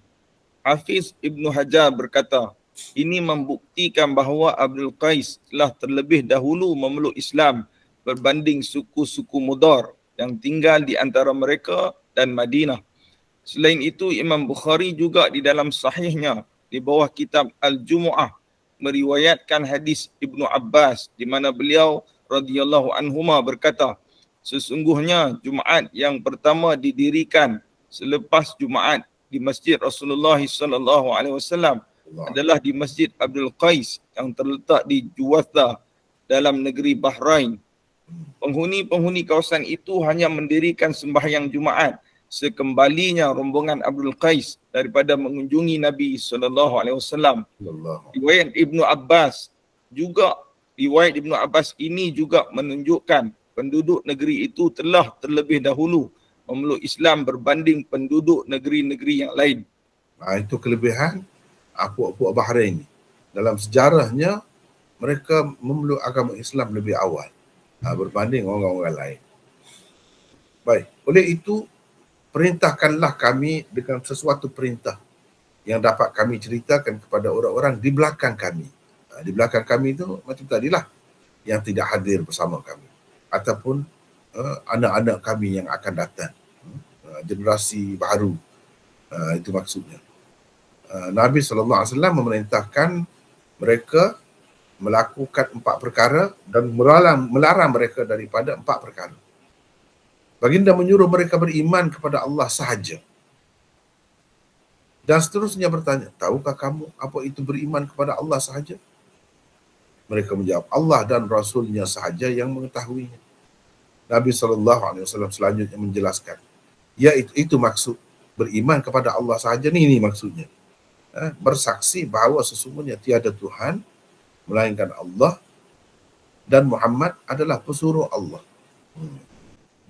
Hafiz Ibnu Hajar berkata, ini membuktikan bahawa Abdul Qais telah terlebih dahulu memeluk Islam berbanding suku-suku Mudar yang tinggal di antara mereka dan Madinah. Selain itu, Imam Bukhari juga di dalam sahihnya di bawah kitab Al-Jumu'ah meriwayatkan hadis Ibnu Abbas di mana beliau radhiyallahu anhuma berkata, sesungguhnya Jumaat yang pertama didirikan selepas Jumaat di Masjid Rasulullah SAW adalah di Masjid Abdul Qais yang terletak di Juwatha dalam negeri Bahrain. Penghuni-penghuni kawasan itu hanya mendirikan sembahyang Jumaat sekembalinya rombongan Abdul Qais daripada mengunjungi Nabi SAW. Riwayat Ibnu Abbas ini juga menunjukkan penduduk negeri itu telah terlebih dahulu memeluk Islam berbanding penduduk negeri-negeri yang lain. Itu kelebihan puak-puak Bahrain. Dalam sejarahnya mereka memeluk agama Islam lebih awal berbanding orang-orang lain. Baik, oleh itu perintahkanlah kami dengan sesuatu perintah yang dapat kami ceritakan kepada orang-orang di belakang kami. Di belakang kami itu macam tadilah, yang tidak hadir bersama kami ataupun anak-anak kami yang akan datang, generasi baru. Itu maksudnya. Nabi SAW memerintahkan mereka melakukan 4 perkara dan melarang mereka daripada 4 perkara. Baginda menyuruh mereka beriman kepada Allah sahaja. Dan seterusnya bertanya, tahukah kamu apa itu beriman kepada Allah sahaja? Mereka menjawab, Allah dan Rasulnya sahaja yang mengetahuinya. Nabi SAW selanjutnya menjelaskan, ya itu maksud beriman kepada Allah sahaja, ini maksudnya. Bersaksi bahawa sesungguhnya tiada Tuhan melainkan Allah dan Muhammad adalah pesuruh Allah.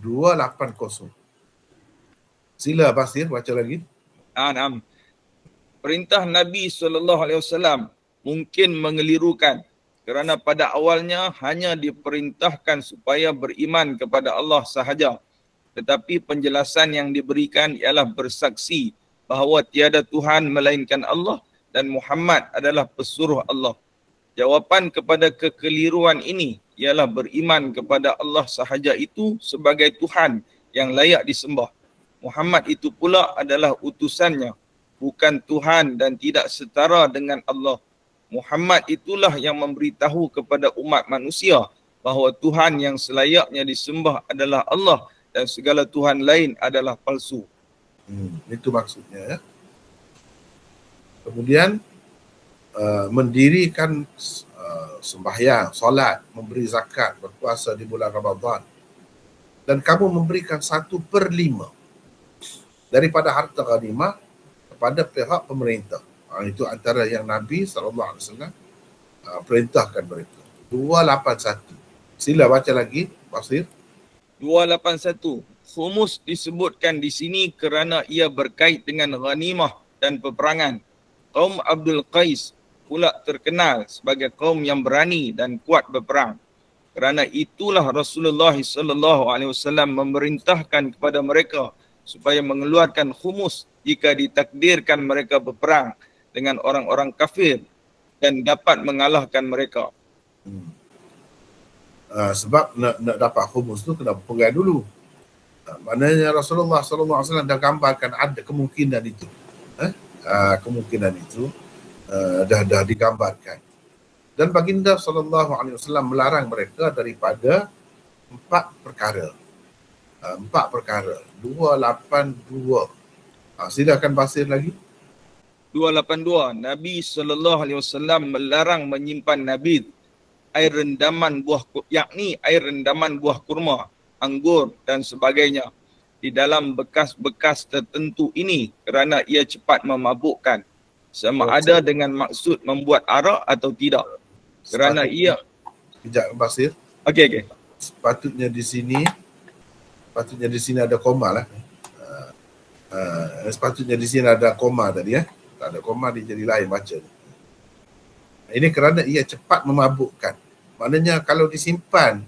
280. Sila Basir baca lagi. Naam. Perintah Nabi SAW mungkin mengelirukan kerana pada awalnya hanya diperintahkan supaya beriman kepada Allah sahaja. Tetapi penjelasan yang diberikan ialah bersaksi bahawa tiada Tuhan melainkan Allah dan Muhammad adalah pesuruh Allah. Jawapan kepada kekeliruan ini ialah beriman kepada Allah sahaja itu sebagai Tuhan yang layak disembah. Muhammad itu pula adalah utusannya, bukan Tuhan dan tidak setara dengan Allah. Muhammad itulah yang memberitahu kepada umat manusia bahawa Tuhan yang selayaknya disembah adalah Allah dan segala Tuhan lain adalah palsu. Itu maksudnya. Ya. Kemudian mendirikan sembahyang, solat, memberi zakat, berpuasa di bulan Ramadan. Dan kamu memberikan 1/5 daripada harta ghanimah kepada pihak pemerintah. Itu antara yang Nabi SAW perintahkan mereka. 281. Sila baca lagi, Basir. 281. Khumus disebutkan di sini kerana ia berkait dengan ghanimah dan peperangan. Kaum Abdul Qais pula terkenal sebagai kaum yang berani dan kuat berperang. Kerana itulah Rasulullah SAW memerintahkan kepada mereka supaya mengeluarkan khumus jika ditakdirkan mereka berperang dengan orang-orang kafir dan dapat mengalahkan mereka. Sebab nak dapat khumus tu kena perang dulu. Maknanya Rasulullah SAW dah gambarkan ada kemungkinan itu. Kemungkinan itu dah digambarkan. Dan baginda SAW melarang mereka daripada 4 perkara. 4 perkara. 282. Silakan Basir lagi. 282. Nabi SAW melarang menyimpan nabid, air rendaman buah, yakni air rendaman buah kurma, anggur dan sebagainya di dalam bekas-bekas tertentu ini kerana ia cepat memabukkan, sama ada dengan maksud membuat arak atau tidak. Kerana ia... Sekejap Basir. Okey. Sepatutnya di sini ada koma lah. Sepatutnya di sini ada koma tadi ya. Tak ada koma, dia jadi lain baca. Ini kerana ia cepat memabukkan. Maknanya kalau disimpan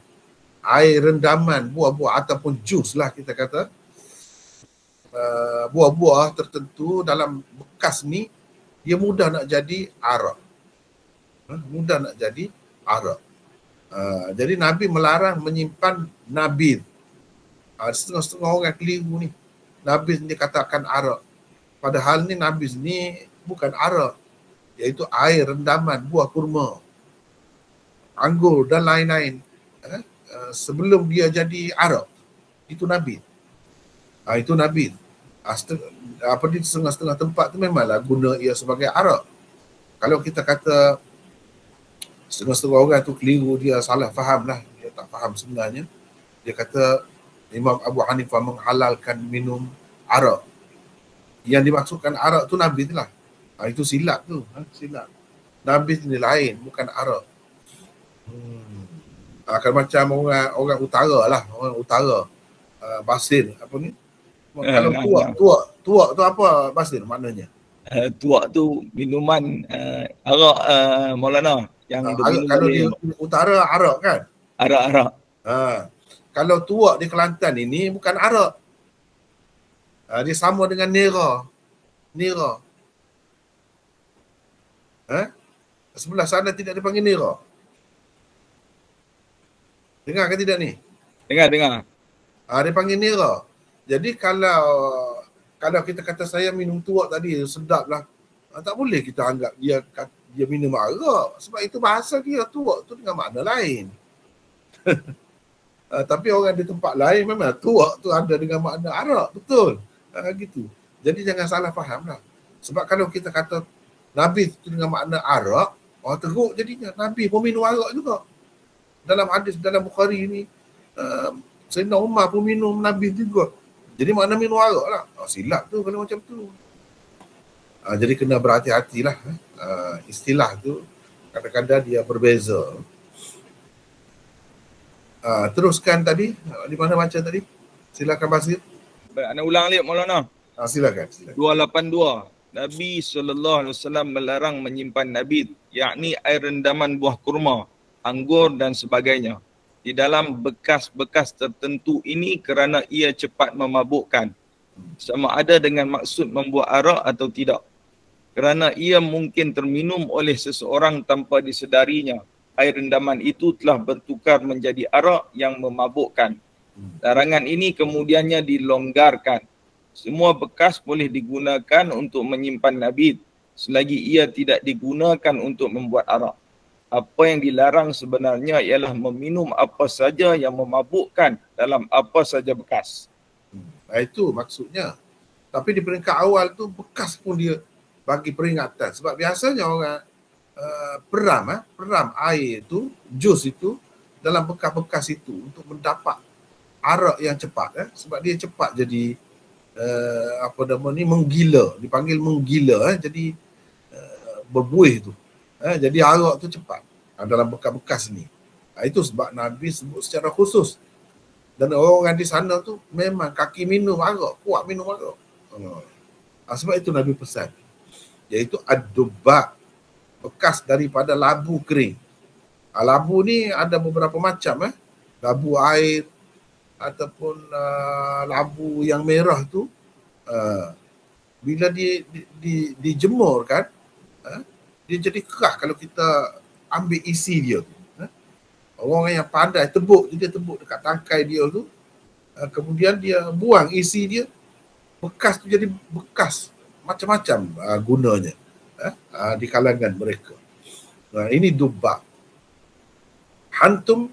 air rendaman buah-buah ataupun jus lah kita kata, buah-buah tertentu dalam bekas ni, dia mudah nak jadi arak. Mudah nak jadi arak. Jadi Nabi melarang menyimpan nabid. Setengah-setengah orang keliru ni. Nabid ni katakan arak. Padahal ni nabid ni bukan arak, iaitu air rendaman buah kurma, anggur dan lain-lain. Sebelum dia jadi arak, itu nabid. Itu nabid. Di setengah-setengah tempat tu memanglah guna ia sebagai arak. Kalau kita kata setengah-setengah orang tu keliru, dia salah faham lah, dia tak faham sebenarnya. Dia kata Imam Abu Hanifah menghalalkan minum arak. Yang dimaksudkan arak tu nabid lah. Itu silap tu, silap. Nabid ni lain, bukan arak. Akan macam orang utara lah, orang utara. Basir apa ni? Kalau tuak tu apa Basir maknanya? Tuak tu minuman arak Maulana yang kalau di utara arak kan? Arak. Kalau tuak di Kelantan ini bukan arak. Dia sama dengan nira. Sebelah sana tidak dipanggil nira. Dengar ke tidak ni? Dengar. Dia panggil nira. Jadi kalau kita kata saya minum tuak tadi sedap lah, tak boleh kita anggap dia minum arak. Sebab itu bahasa dia tuak tu dengan makna lain. Tapi orang di tempat lain memang tuak tu ada dengan makna arak. Betul. Gitu. Jadi jangan salah faham lah. Sebab kalau kita kata Nabi tu dengan makna arak, orang teruk jadinya. Nabi pun minum arak juga. Dalam hadis dalam Bukhari ni, Sayyidina Umar pun minum Nabi juga. Jadi makna minum arak lah. Silap tu kalau macam tu. Jadi kena berhati-hatilah. Istilah tu kadang-kadang dia berbeza. Teruskan tadi. Di mana baca tadi? Silakan Basir. Ana ulang balik Maulana. Silakan. 282. Nabi SAW melarang menyimpan nabid, yakni air rendaman buah kurma, anggur dan sebagainya di dalam bekas-bekas tertentu ini kerana ia cepat memabukkan, sama ada dengan maksud membuat arak atau tidak. Kerana ia mungkin terminum oleh seseorang tanpa disedarinya, air rendaman itu telah bertukar menjadi arak yang memabukkan. Larangan ini kemudiannya dilonggarkan. Semua bekas boleh digunakan untuk menyimpan nabid selagi ia tidak digunakan untuk membuat arak. Apa yang dilarang sebenarnya ialah meminum apa saja yang memabukkan dalam apa saja bekas. Itu maksudnya. Tapi di peringkat awal tu bekas pun dia bagi peringatan. Sebab biasanya orang peram air tu, jus itu dalam bekas-bekas itu untuk mendapat arak yang cepat. Sebab dia cepat jadi menggila, dipanggil menggila, jadi berbuih tu. Jadi arak tu cepat dalam bekas-bekas ni. Itu sebab Nabi sebut secara khusus. Dan orang di sana tu memang kaki minum arak, kuat minum arak. Sebab itu Nabi pesan, iaitu ad-dubba, bekas daripada labu kering. Labu ni ada beberapa macam. Labu air ataupun labu yang merah tu, bila dijemur kan, dia jadi keras kalau kita ambil isi dia tu. Orang yang pandai tebuk, dia tebuk dekat tangkai dia tu, kemudian dia buang isi dia, bekas tu jadi bekas macam-macam gunanya di kalangan mereka. Ini dubak. Hantum,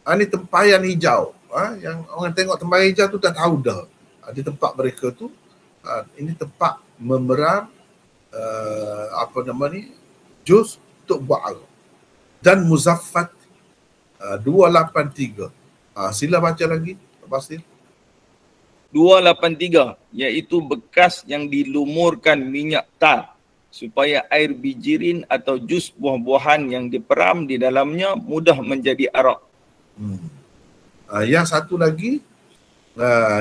ini tempayan hijau. Yang orang tengok tempayan hijau tu dah tahu dah. Di tempat mereka tu, ini tempat memeram juz untuk bu'al. Dan Muzaffat 283. Sila baca lagi, Basir. 283, iaitu bekas yang dilumurkan minyak tar supaya air bijirin atau jus buah-buahan yang diperam di dalamnya mudah menjadi arak. Yang satu lagi,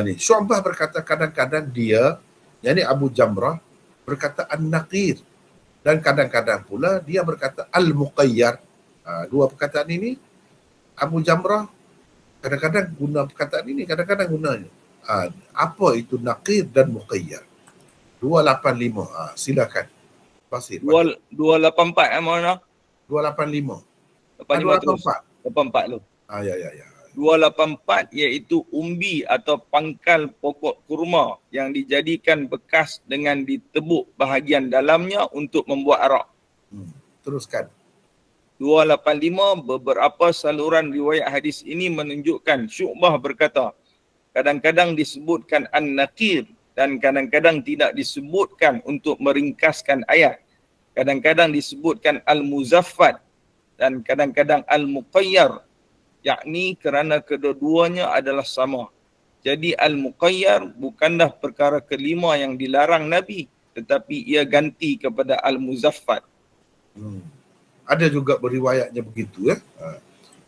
ni Syu'bah berkata kadang-kadang dia, yakni Abu Jamrah, berkata An-Naqir, dan kadang-kadang pula dia berkata Al-Muqayyar. Dua perkataan ini Abu Jamrah kadang-kadang guna perkataan ini, kadang-kadang gunanya. Apa itu Naqir dan Muqayyar? 285. Silakan. Pasir. 284 mana? 285. 284 tu. Ya. 284 iaitu umbi atau pangkal pokok kurma yang dijadikan bekas dengan ditebuk bahagian dalamnya untuk membuat arak. Teruskan. 285, beberapa saluran riwayat hadis ini menunjukkan Syu'bah berkata, kadang-kadang disebutkan An-Naqir dan kadang-kadang tidak disebutkan untuk meringkaskan ayat. Kadang-kadang disebutkan Al-Muzaffat dan kadang-kadang Al-Muqayyar, yakni kerana kedua-duanya adalah sama. Jadi Al-Muqayyar bukanlah perkara kelima yang dilarang Nabi, tetapi ia ganti kepada Al-Muzaffat. Ada juga beriwayatnya begitu ya.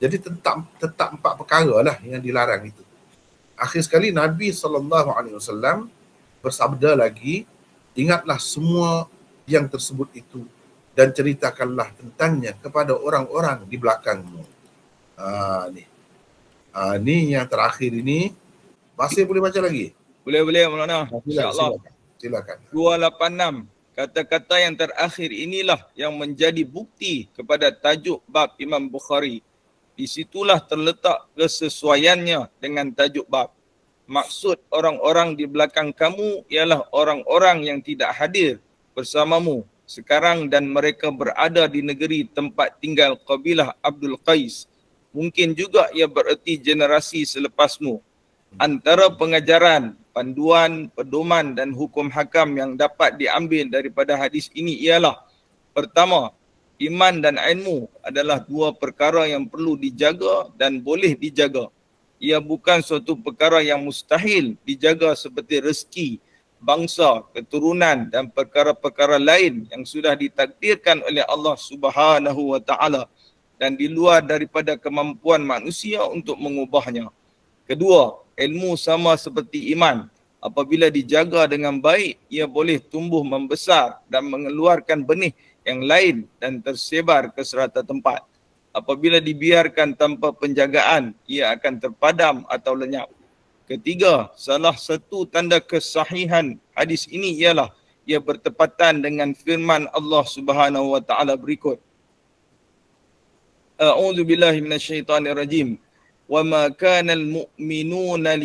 Jadi tetap 4 perkara lah yang dilarang itu. Akhir sekali Nabi SAW bersabda lagi, ingatlah semua yang tersebut itu dan ceritakanlah tentangnya kepada orang-orang di belakangmu. Ni yang terakhir ini. Masih boleh baca lagi? Boleh Maulana. InsyaAllah. Silakan. 286. Kata-kata yang terakhir inilah yang menjadi bukti kepada tajuk bab Imam Bukhari. Di situlah terletak kesesuaiannya dengan tajuk bab. Maksud orang-orang di belakang kamu ialah orang-orang yang tidak hadir bersamamu sekarang dan mereka berada di negeri tempat tinggal kabilah Abdul Qais. Mungkin juga ia bererti generasi selepasmu. Antara pengajaran, panduan, pedoman dan hukum hakam yang dapat diambil daripada hadis ini ialah: pertama, iman dan ilmu adalah dua perkara yang perlu dijaga dan boleh dijaga. Ia bukan suatu perkara yang mustahil dijaga seperti rezeki, bangsa, keturunan dan perkara-perkara lain yang sudah ditakdirkan oleh Allah Subhanahu wa taala dan di luar daripada kemampuan manusia untuk mengubahnya. Kedua, ilmu sama seperti iman. Apabila dijaga dengan baik, ia boleh tumbuh membesar dan mengeluarkan benih yang lain dan tersebar ke serata tempat. Apabila dibiarkan tanpa penjagaan, ia akan terpadam atau lenyap. Ketiga, salah satu tanda kesahihan hadis ini ialah ia bertepatan dengan firman Allah Subhanahu wa taala berikut. A'udzu billahi minasyaitonir rajim. Wa ma kana al-mu'minuna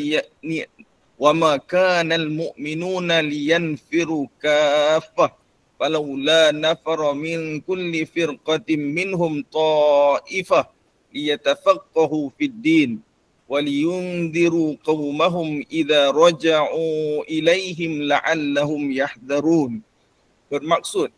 liyanfiru kaffah falawla nafara min kulli firqatin minhum ta'ifah liyatafaqahu fid din waliyundiru qaumahum idza raja'u ilaihim la'allahum yahdharun. Bermaksud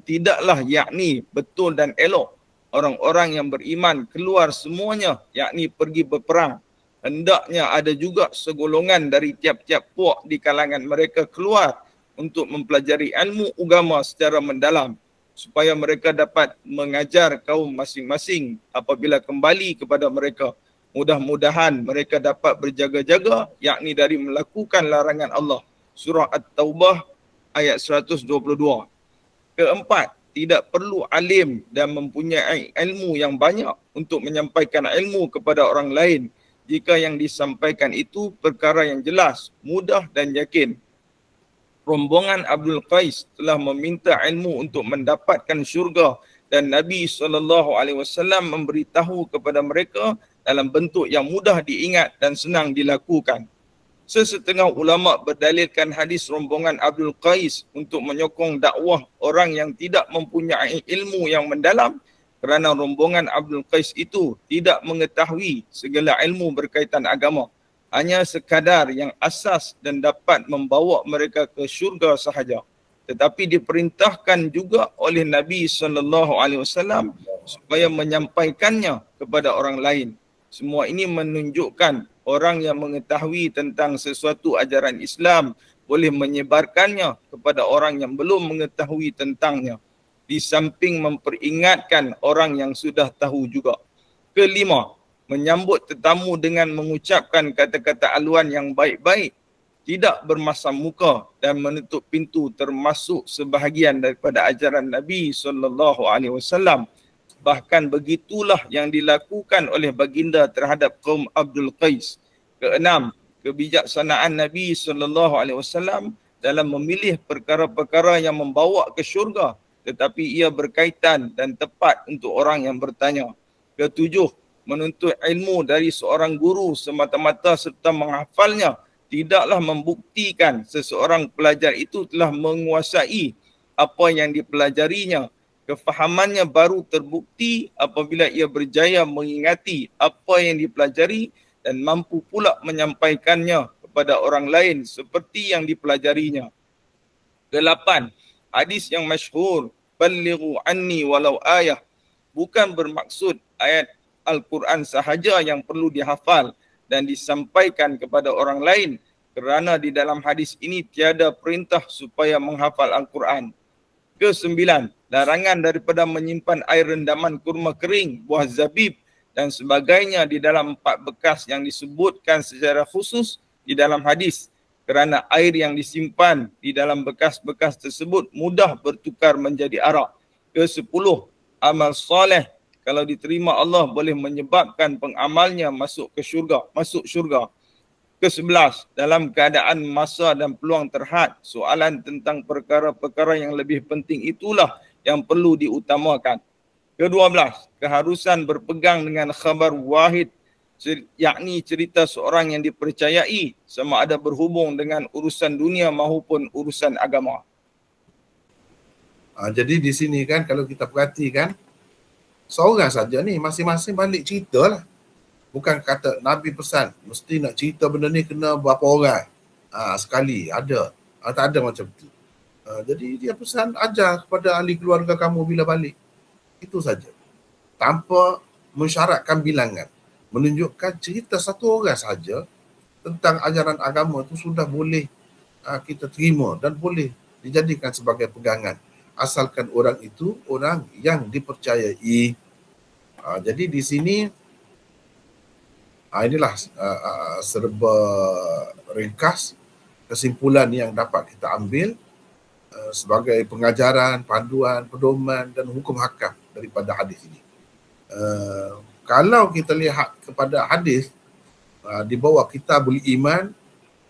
tidaklah yakni betul dan elok orang-orang yang beriman keluar semuanya, yakni pergi berperang. Hendaknya ada juga segolongan dari tiap-tiap puak di kalangan mereka keluar untuk mempelajari ilmu agama secara mendalam supaya mereka dapat mengajar kaum masing-masing apabila kembali kepada mereka. Mudah-mudahan mereka dapat berjaga-jaga, yakni dari melakukan larangan Allah. Surah At-Taubah ayat 122. Keempat, tidak perlu alim dan mempunyai ilmu yang banyak untuk menyampaikan ilmu kepada orang lain jika yang disampaikan itu perkara yang jelas, mudah dan yakin. Rombongan Abdul Qais telah meminta ilmu untuk mendapatkan syurga dan Nabi SAW memberitahu kepada mereka dalam bentuk yang mudah diingat dan senang dilakukan. Sesetengah ulama berdalilkan hadis rombongan Abdul Qais untuk menyokong dakwah orang yang tidak mempunyai ilmu yang mendalam, kerana rombongan Abdul Qais itu tidak mengetahui segala ilmu berkaitan agama, hanya sekadar yang asas dan dapat membawa mereka ke syurga sahaja. Tetapi diperintahkan juga oleh Nabi SAW supaya menyampaikannya kepada orang lain. Semua ini menunjukkan orang yang mengetahui tentang sesuatu ajaran Islam boleh menyebarkannya kepada orang yang belum mengetahui tentangnya, di samping memperingatkan orang yang sudah tahu juga. Kelima, menyambut tetamu dengan mengucapkan kata-kata aluan yang baik-baik, tidak bermasam muka dan menutup pintu termasuk sebahagian daripada ajaran Nabi SAW. Bahkan begitulah yang dilakukan oleh baginda terhadap kaum Abdul Qais. Keenam, kebijaksanaan Nabi SAW dalam memilih perkara-perkara yang membawa ke syurga, tetapi ia berkaitan dan tepat untuk orang yang bertanya. Ketujuh, menuntut ilmu dari seorang guru semata-mata serta menghafalnya tidaklah membuktikan seseorang pelajar itu telah menguasai apa yang dipelajarinya. Kefahamannya baru terbukti apabila ia berjaya mengingati apa yang dipelajari dan mampu pula menyampaikannya kepada orang lain seperti yang dipelajarinya. Kedelapan, hadis yang masyhur, "Ballighu anni walau ayah," bukan bermaksud ayat Al-Quran sahaja yang perlu dihafal dan disampaikan kepada orang lain, kerana di dalam hadis ini tiada perintah supaya menghafal Al-Quran. Kesembilan, larangan daripada menyimpan air rendaman kurma kering, buah zabib dan sebagainya di dalam 4 bekas yang disebutkan secara khusus di dalam hadis, kerana air yang disimpan di dalam bekas-bekas tersebut mudah bertukar menjadi arak. Ke-10, amal soleh kalau diterima Allah boleh menyebabkan pengamalnya masuk syurga. Ke-11, dalam keadaan masa dan peluang terhad, soalan tentang perkara-perkara yang lebih penting itulah yang perlu diutamakan. Ke-12, keharusan berpegang dengan khabar wahid, yakni cerita seorang yang dipercayai, sama ada berhubung dengan urusan dunia maupun urusan agama. Jadi di sini kan kalau kita perhatikan, seorang saja ni masing-masing balik cerita lah. Bukan kata Nabi pesan, mesti nak cerita benda ni kena berapa orang. Sekali, ada. Tak ada macam tu. Jadi dia pesan, ajar kepada ahli keluarga kamu bila balik. Itu saja. Tanpa mensyaratkan bilangan. Menunjukkan cerita satu orang saja tentang ajaran agama itu sudah boleh kita terima dan boleh dijadikan sebagai pegangan. Asalkan orang itu orang yang dipercayai. Jadi di sini inilah serba ringkas kesimpulan yang dapat kita ambil sebagai pengajaran, panduan, pedoman dan hukum hakam daripada hadis ini. Kalau kita lihat kepada hadis di bawah Kitabul Iman,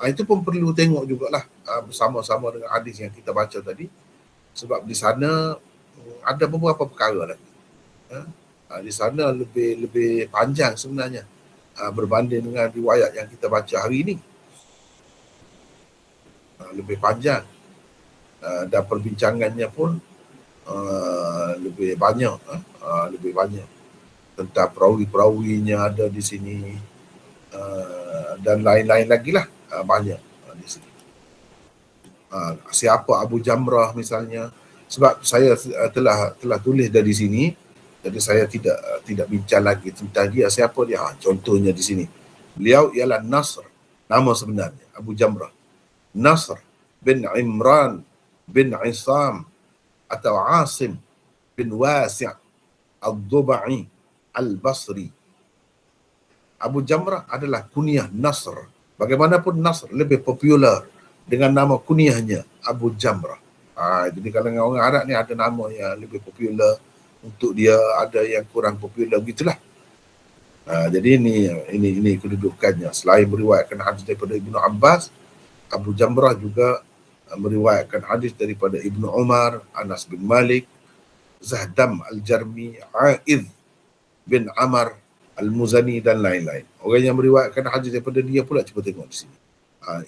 itu pun perlu tengok jugalah bersama-sama dengan hadis yang kita baca tadi, sebab di sana ada beberapa perkara lagi. Di sana lebih panjang sebenarnya berbanding dengan riwayat yang kita baca hari ini. Lebih panjang dan perbincangannya pun lebih banyak, tentang perawi-perawinya ada di sini dan lain-lain lagi lah, banyak di sini. Siapa Abu Jamrah misalnya, sebab saya telah tulis dari sini, jadi saya tidak bincang lagi tentang dia, siapa dia. Contohnya di sini, beliau ialah Nasr, nama sebenarnya Abu Jamrah, Nasr bin Imran bin Isam atau Asim bin Wasi' al-Dubai al-Basri. Abu Jamrah adalah kunyah Nasr. Bagaimanapun Nasr lebih popular dengan nama kunyahnya Abu Jamrah. Jadi kalau orang Arab ni ada nama yang lebih popular untuk dia, ada yang kurang popular, begitulah. Jadi ini kedudukannya. Selain meriwayatkan hadis daripada Ibnu Abbas, Abu Jamrah juga meriwayatkan hadis daripada Ibnu Umar, Anas bin Malik, Zahdam al-Jarmi, A'idh bin Amr, Al-Muzani dan lain-lain. Orang yang meriwayatkan hadis daripada dia pula, cuba tengok di sini.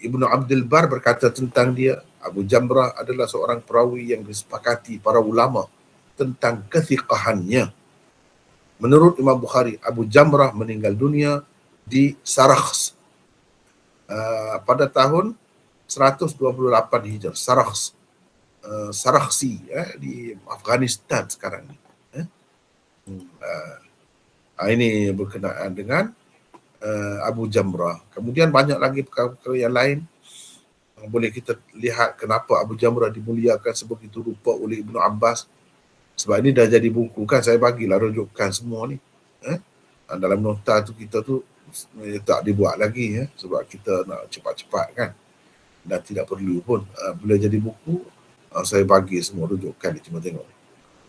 Ibnu Abdul Bar berkata tentang dia, Abu Jamrah adalah seorang perawi yang disepakati para ulama tentang kethiqahannya. Menurut Imam Bukhari, Abu Jamrah meninggal dunia di Sarakhs pada tahun 128 Hijrah. Sarakhsi di Afghanistan sekarang ni. Ini berkenaan dengan Abu Jamrah. Kemudian banyak lagi perkara-perkara yang lain. Boleh kita lihat kenapa Abu Jamrah dimuliakan sebegitu rupa oleh Ibnu Abbas. Sebab ini dah jadi buku kan, saya bagilah rujukan semua ni. Dalam nota tu kita tu tak dibuat lagi sebab kita nak cepat-cepat kan. Dan tidak perlu pun. Bila jadi buku, saya bagi semua rujukan ni, cuma tengok.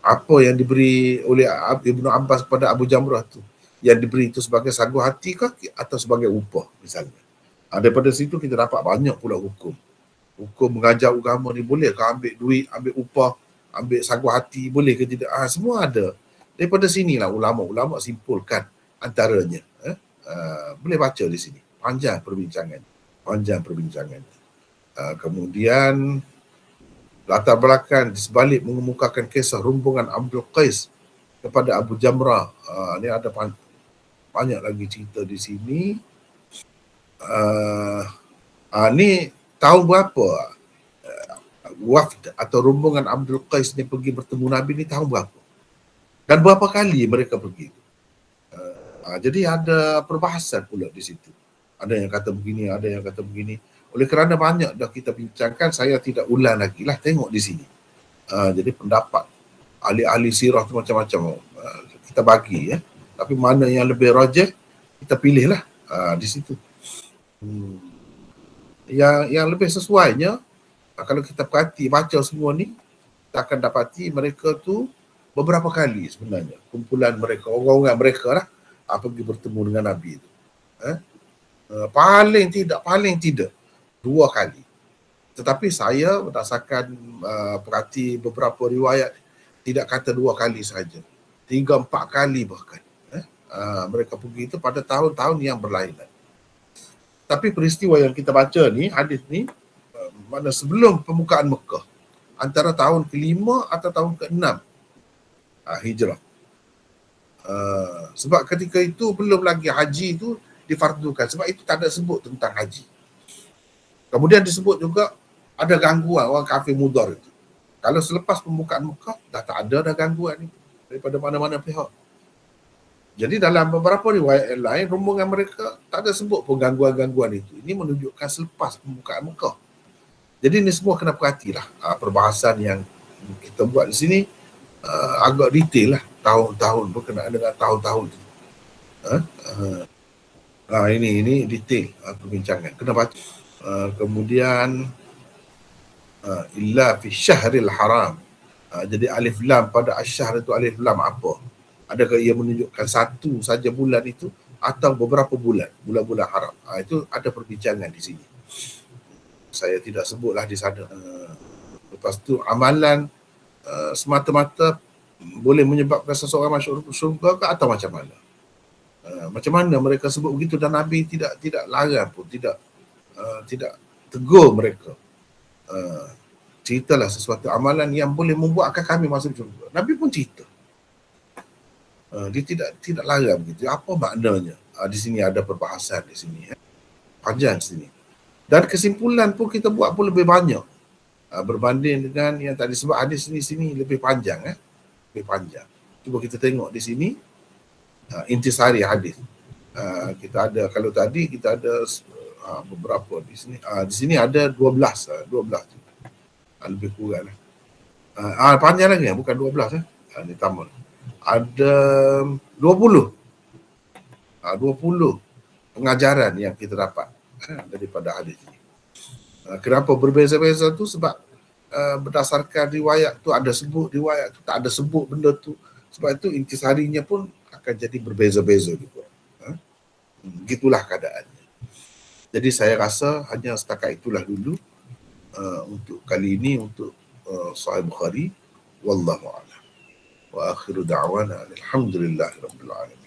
Apa yang diberi oleh Ibnu Abbas kepada Abu Jamrah tu? Yang diberi itu sebagai sagu hati ke atau sebagai upah misalnya. Daripada situ kita dapat banyak pula hukum. Hukum mengajar agama ni boleh ke ambil duit, ambil upah, ambil sagu hati, boleh ke tidak? Semua ada. Daripada sinilah ulama-ulama simpulkan antaranya. Boleh baca di sini. Panjang perbincangan. Kemudian latar belakang di sebalik mengemukakan kisah rombongan Abdul Qais kepada Abu Jamrah. Ini ada banyak lagi cerita di sini. Ni tahun berapa wafd atau rombongan Abdul Qais ni pergi bertemu Nabi ni, tahun berapa? Dan berapa kali mereka pergi? Jadi ada perbahasan pula di situ. Ada yang kata begini, ada yang kata begini. Oleh kerana banyak dah kita bincangkan, saya tidak ulang lagi lah, tengok di sini. Jadi pendapat ahli-ahli sirah tu macam-macam. Kita bagi Tapi mana yang lebih rajih, kita pilihlah di situ. Yang lebih sesuainya, kalau kita perhati, baca semua ni, kita akan dapati mereka tu beberapa kali sebenarnya. Kumpulan mereka, orang-orang mereka lah, pergi bertemu dengan Nabi itu. Paling tidak 2 kali. Tetapi saya berdasarkan perhati beberapa riwayat, tidak kata 2 kali saja, 3-4 kali bahkan. Mereka pergi itu pada tahun-tahun yang berlainan. Tapi peristiwa yang kita baca ni, hadis ni, mana sebelum pembukaan Mekah, antara tahun ke-5 atau tahun ke-6 Hijrah. Sebab ketika itu belum lagi haji itu difardukan. Sebab itu tak ada sebut tentang haji. Kemudian disebut juga ada gangguan orang kafir mudar itu. Kalau selepas pembukaan Mekah, dah tak ada dah gangguan itu daripada mana-mana pihak. Jadi dalam beberapa riwayat yang lain, rombongan mereka tak ada sebut pun gangguan-gangguan itu. Ini menunjukkan selepas pembukaan Mekah. Jadi ini semua kena perhatilah. Perbahasan yang kita buat di sini agak detail lah. Tahun-tahun berkenaan dengan tahun-tahun itu. Ini detail perbincangan. Kena baca. Kemudian illa fi syahril haram. Jadi alif lam pada asyahr itu, alif lam apa? Adakah ia menunjukkan satu saja bulan itu atau beberapa bulan-bulan haram? Itu ada perbincangan di sini. Saya tidak sebutlah di sana. Lepas tu amalan semata-mata boleh menyebabkan seseorang masuk syurga ke atau macam mana? Macam mana mereka sebut begitu dan Nabi tidak larang pun, tidak tegur mereka. Ceritalah sesuatu amalan yang boleh membuatkan kami masuk syurga. Nabi pun cerita. Dia tidak larang begitu. Apa maknanya? Di sini ada perbahasan di sini. Panjang di sini. Dan kesimpulan pun kita buat pun lebih banyak. Berbanding dengan yang tadi sebab hadis di sini lebih panjang. Lebih panjang. Cuba kita tengok di sini. Intisari hadis. Kita ada, kalau tadi kita ada beberapa di sini. Di sini ada 12 lebih kurang lah. Panjang lagi bukan 12 Ini tambah. Ada 20 pengajaran yang kita dapat daripada hadis ini. Kenapa berbeza-beza tu? Sebab berdasarkan riwayat tu ada sebut, riwayat tu tak ada sebut benda tu. Sebab itu intisarinya pun akan jadi berbeza-beza juga. Begitulah keadaannya. Jadi saya rasa hanya setakat itulah dulu untuk kali ini, untuk Sahih Bukhari. Wallahu a'lam. Wa akhiru da'wana alhamdulillahi rabbil alamin.